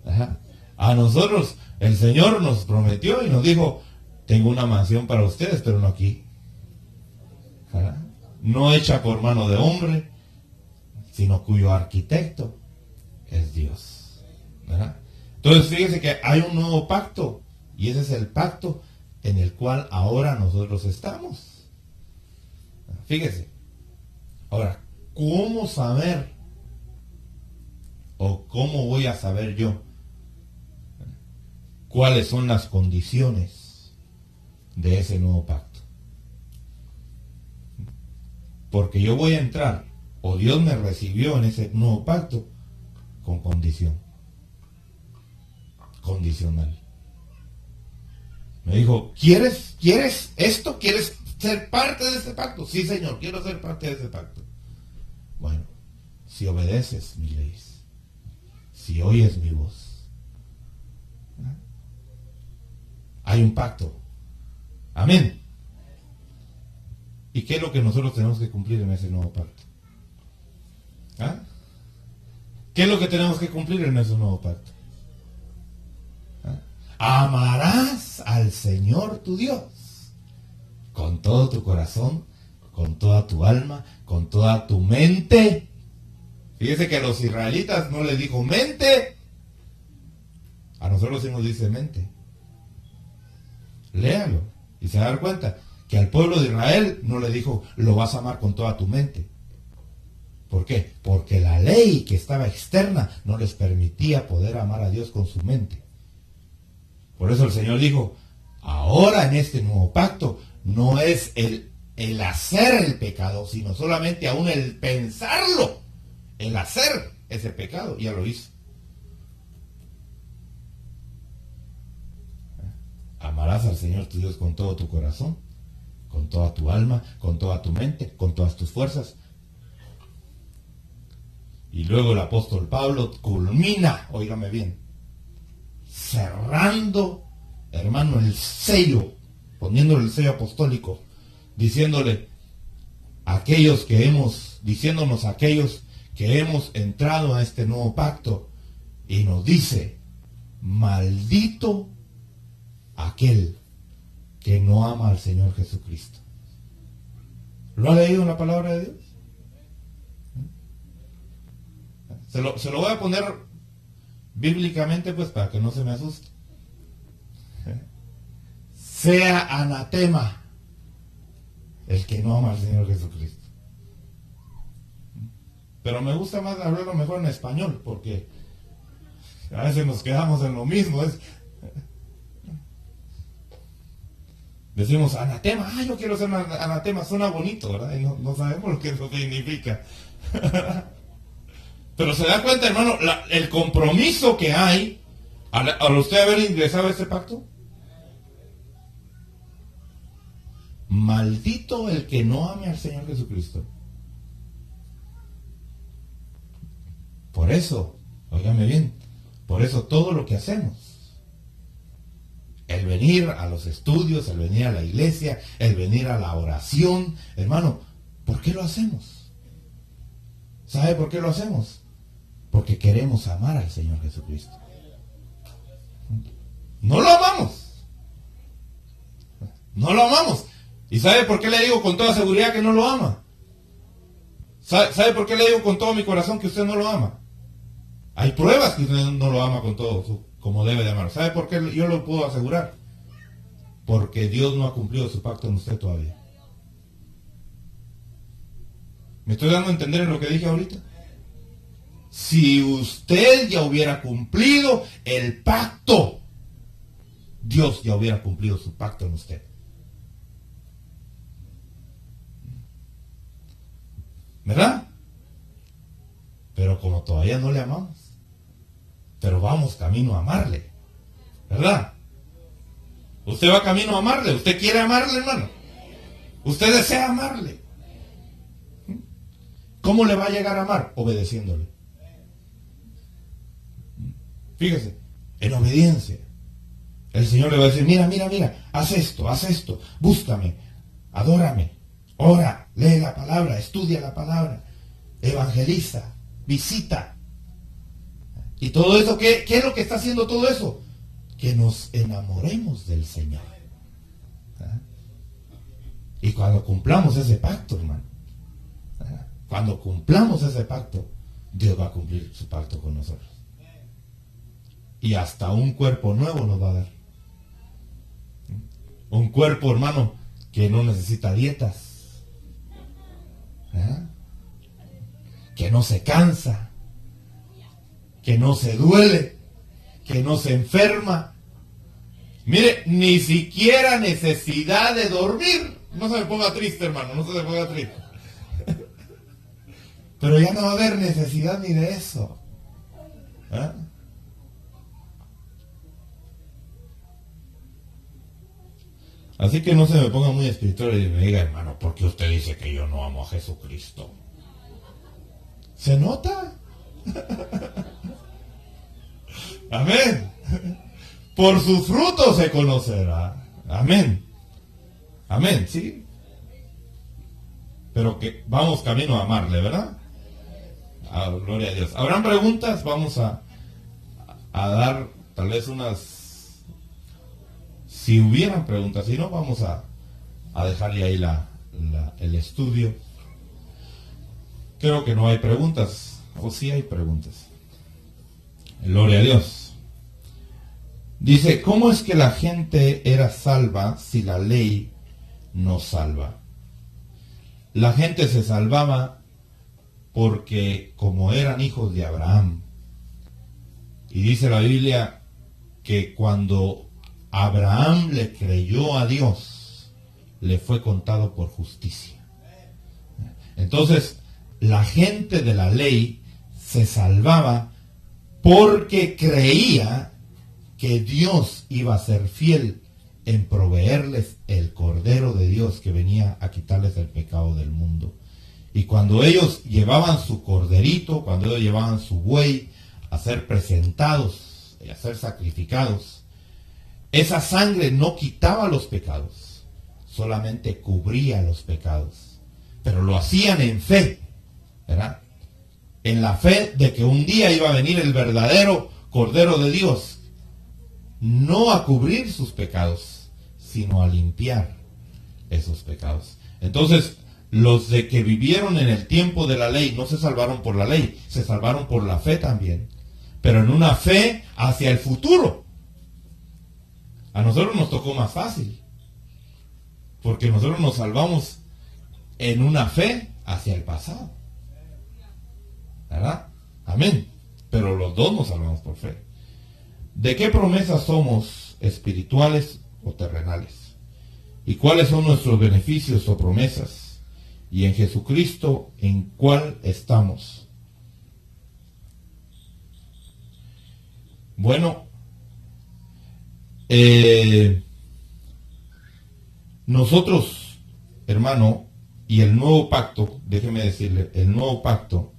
Ajá. A nosotros el Señor nos prometió y nos dijo: tengo una mansión para ustedes, pero no aquí. Ajá. No hecha por mano de hombre, sino cuyo arquitecto es Dios. ¿Verdad? Entonces fíjese que hay un nuevo pacto, y ese es el pacto en el cual ahora nosotros estamos. Fíjese. Ahora, ¿cómo saber? ¿O cómo voy a saber yo cuáles son las condiciones de ese nuevo pacto? Porque yo voy a entrar, o Dios me recibió en ese nuevo pacto, con condición. Condicional. Me dijo: ¿quieres esto? ¿Quieres ser parte de ese pacto? Sí, Señor, quiero ser parte de ese pacto. Bueno, si obedeces mis leyes, si oyes mi voz, hay un pacto. Amén. ¿Y qué es lo que nosotros tenemos que cumplir en ese nuevo pacto? ¿Ah? ¿Qué es lo que tenemos que cumplir en ese nuevo pacto? ¿Ah? Amarás al Señor tu Dios con todo tu corazón, con toda tu alma, con toda tu mente. Fíjese que a los israelitas no les dijo mente. A nosotros sí nos dice mente. Léalo y se va a dar cuenta que al pueblo de Israel no le dijo lo vas a amar con toda tu mente. ¿Por qué? Porque la ley que estaba externa no les permitía poder amar a Dios con su mente. Por eso el Señor dijo, ahora en este nuevo pacto no es el hacer el pecado, sino solamente aún el pensarlo, el hacer ese pecado, ya lo hizo. Amarás al Señor tu Dios con todo tu corazón, con toda tu alma, con toda tu mente, con todas tus fuerzas. Y luego el apóstol Pablo culmina, óigame bien, cerrando, hermano, el sello, poniéndole el sello apostólico, diciéndonos aquellos que hemos entrado a este nuevo pacto, y nos dice, maldito aquel que no ama al Señor Jesucristo. ¿Lo ha leído en la palabra de Dios? Se lo voy a poner bíblicamente, pues, para que no se me asuste. Sea anatema el que no ama al Señor Jesucristo. Pero me gusta más hablarlo mejor en español, porque a veces nos quedamos en lo mismo. Decimos anatema, yo quiero ser anatema, suena bonito, ¿verdad? Y no sabemos lo que eso significa. Pero se da cuenta, hermano, el compromiso que hay al usted haber ingresado a ese pacto. Maldito el que no ame al Señor Jesucristo. Por eso, óigame bien, por eso todo lo que hacemos, el venir a los estudios, el venir a la iglesia, el venir a la oración, hermano, ¿por qué lo hacemos? ¿Sabe por qué lo hacemos? Porque queremos amar al Señor Jesucristo. No lo amamos. No lo amamos. ¿Y sabe por qué le digo con toda seguridad que no lo ama? ¿Sabe por qué le digo con todo mi corazón que usted no lo ama? Hay pruebas que usted no lo ama con todo como debe de amar. ¿Sabe por qué yo lo puedo asegurar? Porque Dios no ha cumplido su pacto en usted todavía. ¿Me estoy dando a entender en lo que dije ahorita? Si usted ya hubiera cumplido el pacto, Dios ya hubiera cumplido su pacto en usted. ¿Verdad? Pero como todavía no le amamos, pero vamos camino a amarle, ¿verdad? Usted va camino a amarle, usted quiere amarle, hermano. Usted desea amarle. ¿Cómo le va a llegar a amar? Obedeciéndole. Fíjese, en obediencia. El Señor le va a decir, mira, haz esto, búscame, adórame, ora, lee la palabra, estudia la palabra, evangeliza, visita. Y todo eso, ¿qué es lo que está haciendo todo eso? Que nos enamoremos del Señor. Y cuando cumplamos ese pacto, hermano, cuando cumplamos ese pacto, Dios va a cumplir su pacto con nosotros. Y hasta un cuerpo nuevo nos va a dar. Un cuerpo, hermano, que no necesita dietas. Que no se cansa. Que no se duele. Que no se enferma. Mire, ni siquiera necesidad de dormir. No se me ponga triste, hermano, no se me ponga triste. Pero ya no va a haber necesidad ni de eso. Así que no se me ponga muy espiritual y me diga, hermano, ¿por qué usted dice que yo no amo a Jesucristo? ¿Se nota? Amén. Por sus frutos se conocerá. Amén. Amén, ¿sí? Pero que vamos camino a amarle, ¿verdad? Gloria a Dios. ¿Habrán preguntas? Vamos a dar tal vez unas... Si hubieran preguntas, si no, vamos a dejarle ahí el estudio. Creo que no hay preguntas. ¿O sí hay preguntas? Gloria a Dios. Dice, ¿cómo es que la gente era salva si la ley no salva? La gente se salvaba porque como eran hijos de Abraham, y dice la Biblia que cuando Abraham le creyó a Dios, le fue contado por justicia. Entonces, la gente de la ley se salvaba porque creía que Dios iba a ser fiel en proveerles el Cordero de Dios que venía a quitarles el pecado del mundo. Y cuando ellos llevaban su corderito, cuando ellos llevaban su buey a ser presentados y a ser sacrificados, esa sangre no quitaba los pecados, solamente cubría los pecados. Pero lo hacían en fe, ¿verdad? En la fe de que un día iba a venir el verdadero Cordero de Dios, no a cubrir sus pecados, sino a limpiar esos pecados. Entonces, los de que vivieron en el tiempo de la ley no se salvaron por la ley, se salvaron por la fe también, pero en una fe hacia el futuro. A nosotros nos tocó más fácil, porque nosotros nos salvamos en una fe hacia el pasado, ¿verdad? Amén. Pero los dos nos salvamos por fe. ¿De qué promesas somos, espirituales o terrenales? ¿Y cuáles son nuestros beneficios o promesas? Y en Jesucristo, ¿en cuál estamos? Bueno, nosotros, hermano, y el nuevo pacto, déjeme decirle, el nuevo pacto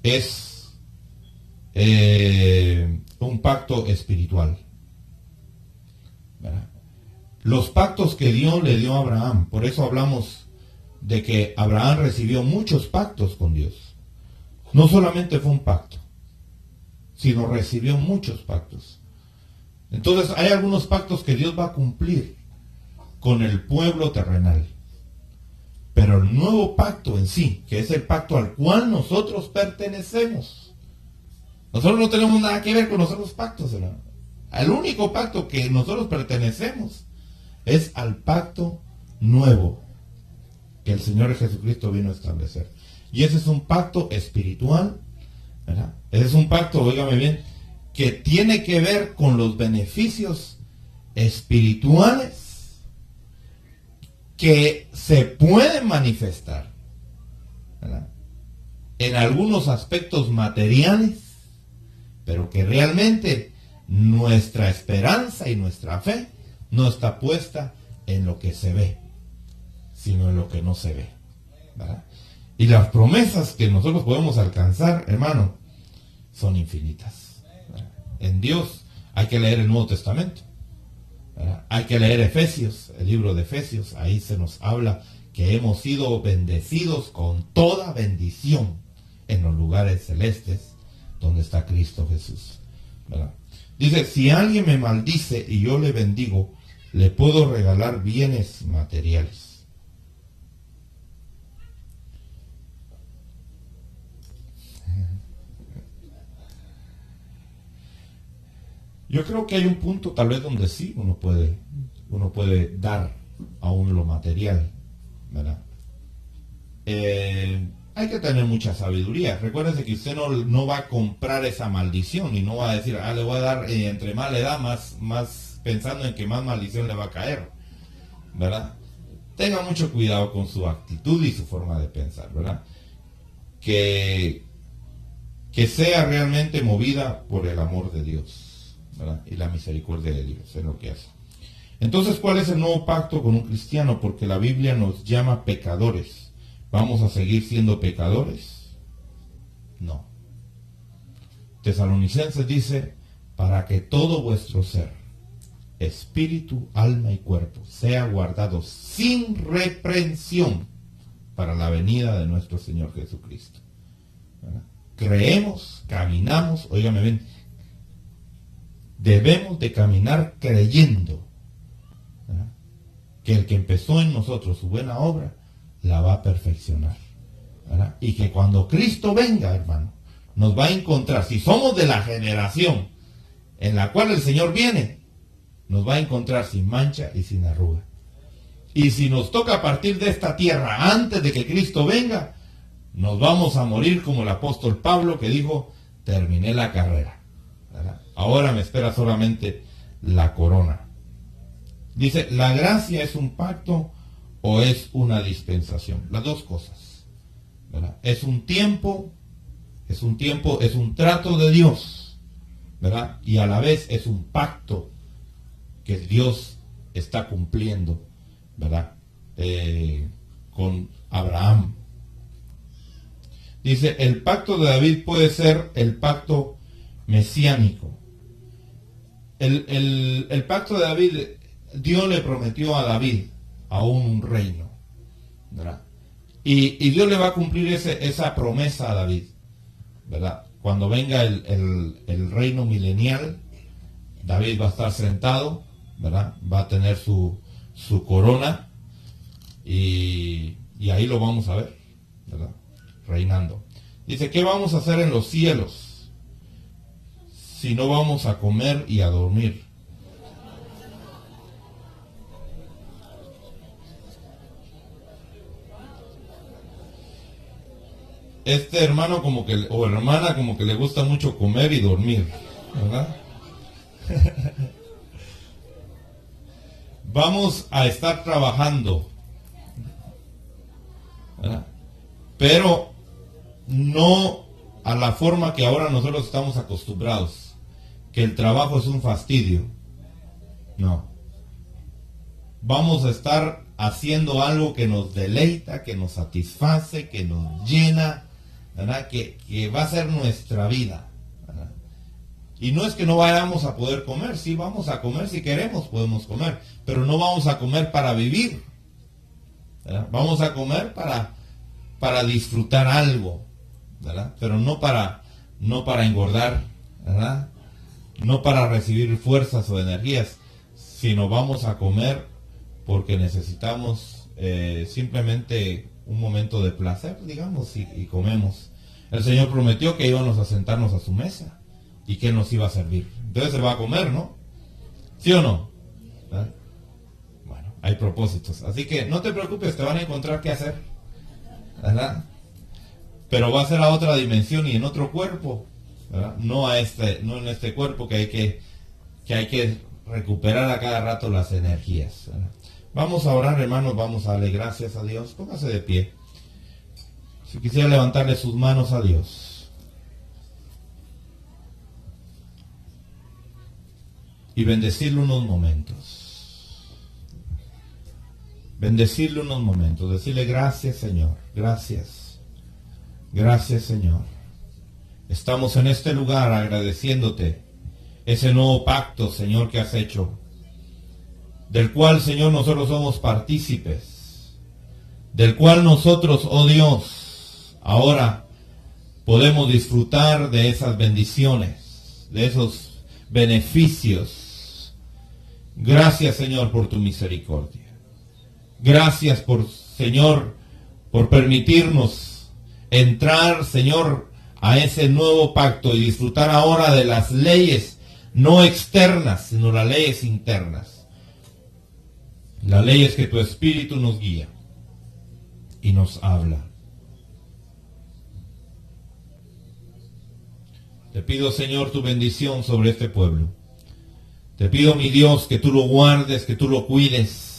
es un pacto espiritual, ¿verdad? Los pactos que Dios le dio a Abraham, por eso hablamos de que Abraham recibió muchos pactos con Dios. No solamente fue un pacto, sino recibió muchos pactos. Entonces hay algunos pactos que Dios va a cumplir con el pueblo terrenal. Pero el nuevo pacto en sí, que es el pacto al cual nosotros pertenecemos, nosotros no tenemos nada que ver con los otros pactos, hermano. El único pacto que nosotros pertenecemos es al pacto nuevo que el Señor Jesucristo vino a establecer. Y ese es un pacto espiritual, ¿verdad? Ese es un pacto, óigame bien, que tiene que ver con los beneficios espirituales que se pueden manifestar, ¿verdad?, en algunos aspectos materiales, pero que realmente nuestra esperanza y nuestra fe no está puesta en lo que se ve, sino en lo que no se ve, ¿verdad? Y las promesas que nosotros podemos alcanzar, hermano, son infinitas, ¿verdad? En Dios hay que leer el Nuevo Testamento, ¿verdad? Hay que leer Efesios, el libro de Efesios. Ahí se nos habla que hemos sido bendecidos con toda bendición en los lugares celestes donde está Cristo Jesús, ¿verdad? Dice, si alguien me maldice y yo le bendigo, le puedo regalar bienes materiales. Yo creo que hay un punto tal vez donde sí uno puede dar aún lo material, ¿verdad? Hay que tener mucha sabiduría. Recuérdense que usted no va a comprar esa maldición y no va a decir, le voy a dar, entre más le da, más pensando en que más maldición le va a caer, ¿verdad? Tenga mucho cuidado con su actitud y su forma de pensar, ¿verdad? Que sea realmente movida por el amor de Dios, ¿verdad? Y la misericordia de Dios es lo que hace. Entonces, ¿cuál es el nuevo pacto con un cristiano? Porque la Biblia nos llama pecadores. ¿Vamos a seguir siendo pecadores? No. Tesalonicenses dice, para que todo vuestro ser, espíritu, alma y cuerpo, sea guardado sin reprensión para la venida de nuestro Señor Jesucristo, ¿verdad? Creemos, caminamos, óigame bien, debemos de caminar creyendo, ¿verdad?, que el que empezó en nosotros su buena obra la va a perfeccionar, ¿verdad? Y que cuando Cristo venga, hermano, nos va a encontrar, si somos de la generación en la cual el Señor viene, nos va a encontrar sin mancha y sin arruga. Y si nos toca partir de esta tierra antes de que Cristo venga, nos vamos a morir como el apóstol Pablo, que dijo: terminé la carrera, ¿verdad? Ahora me espera solamente la corona. Dice, ¿la gracia es un pacto o es una dispensación? Las dos cosas, ¿verdad? Es un tiempo, es un trato de Dios, ¿verdad? Y a la vez es un pacto que Dios está cumpliendo, ¿verdad? Con Abraham. Dice, el pacto de David puede ser el pacto mesiánico. El pacto de David, Dios le prometió a David aún un reino, ¿verdad? Y Dios le va a cumplir esa promesa a David, ¿verdad? Cuando venga el reino milenial, David va a estar sentado, ¿verdad? Va a tener su corona y ahí lo vamos a ver, ¿verdad? Reinando. Dice, ¿qué vamos a hacer en los cielos si no vamos a comer y a dormir? Este hermano o hermana como que le gusta mucho comer y dormir, ¿verdad? Vamos a estar trabajando, ¿verdad? Pero no a la forma que ahora nosotros estamos acostumbrados, que el trabajo es un fastidio. No. Vamos a estar haciendo algo que nos deleita, que nos satisface, que nos llena, ¿verdad? Que va a ser nuestra vida, ¿verdad? Y no es que no vayamos a poder comer, sí vamos a comer, si queremos podemos comer, pero no vamos a comer para vivir, ¿verdad? Vamos a comer para disfrutar algo, ¿verdad? Pero no para engordar, ¿verdad? No para recibir fuerzas o energías, sino vamos a comer porque necesitamos simplemente un momento de placer, digamos, y comemos. El Señor prometió que íbamos a sentarnos a su mesa y que nos iba a servir. Entonces se va a comer, ¿no? ¿Sí o no? ¿verdad? Bueno, hay propósitos. Así que no te preocupes, te van a encontrar qué hacer, ¿verdad? Pero va a ser a otra dimensión y en otro cuerpo, ¿verdad? No en este cuerpo que hay que recuperar a cada rato las energías, ¿verdad? Vamos a orar, hermanos, vamos a darle gracias a Dios. Póngase de pie. Si quisiera levantarle sus manos a Dios y bendecirle unos momentos. Bendecirle unos momentos. Decirle gracias, Señor. Gracias. Gracias, Señor. Estamos en este lugar agradeciéndote ese nuevo pacto, Señor, que has hecho, del cual, Señor, nosotros somos partícipes, del cual nosotros, oh Dios, ahora podemos disfrutar de esas bendiciones, de esos beneficios. Gracias, Señor, por tu misericordia. Gracias Señor, por permitirnos entrar, Señor, a ese nuevo pacto y disfrutar ahora de las leyes no externas, sino las leyes internas. La ley es que tu Espíritu nos guía y nos habla. Te pido, Señor, tu bendición sobre este pueblo. Te pido, mi Dios, que tú lo guardes, que tú lo cuides.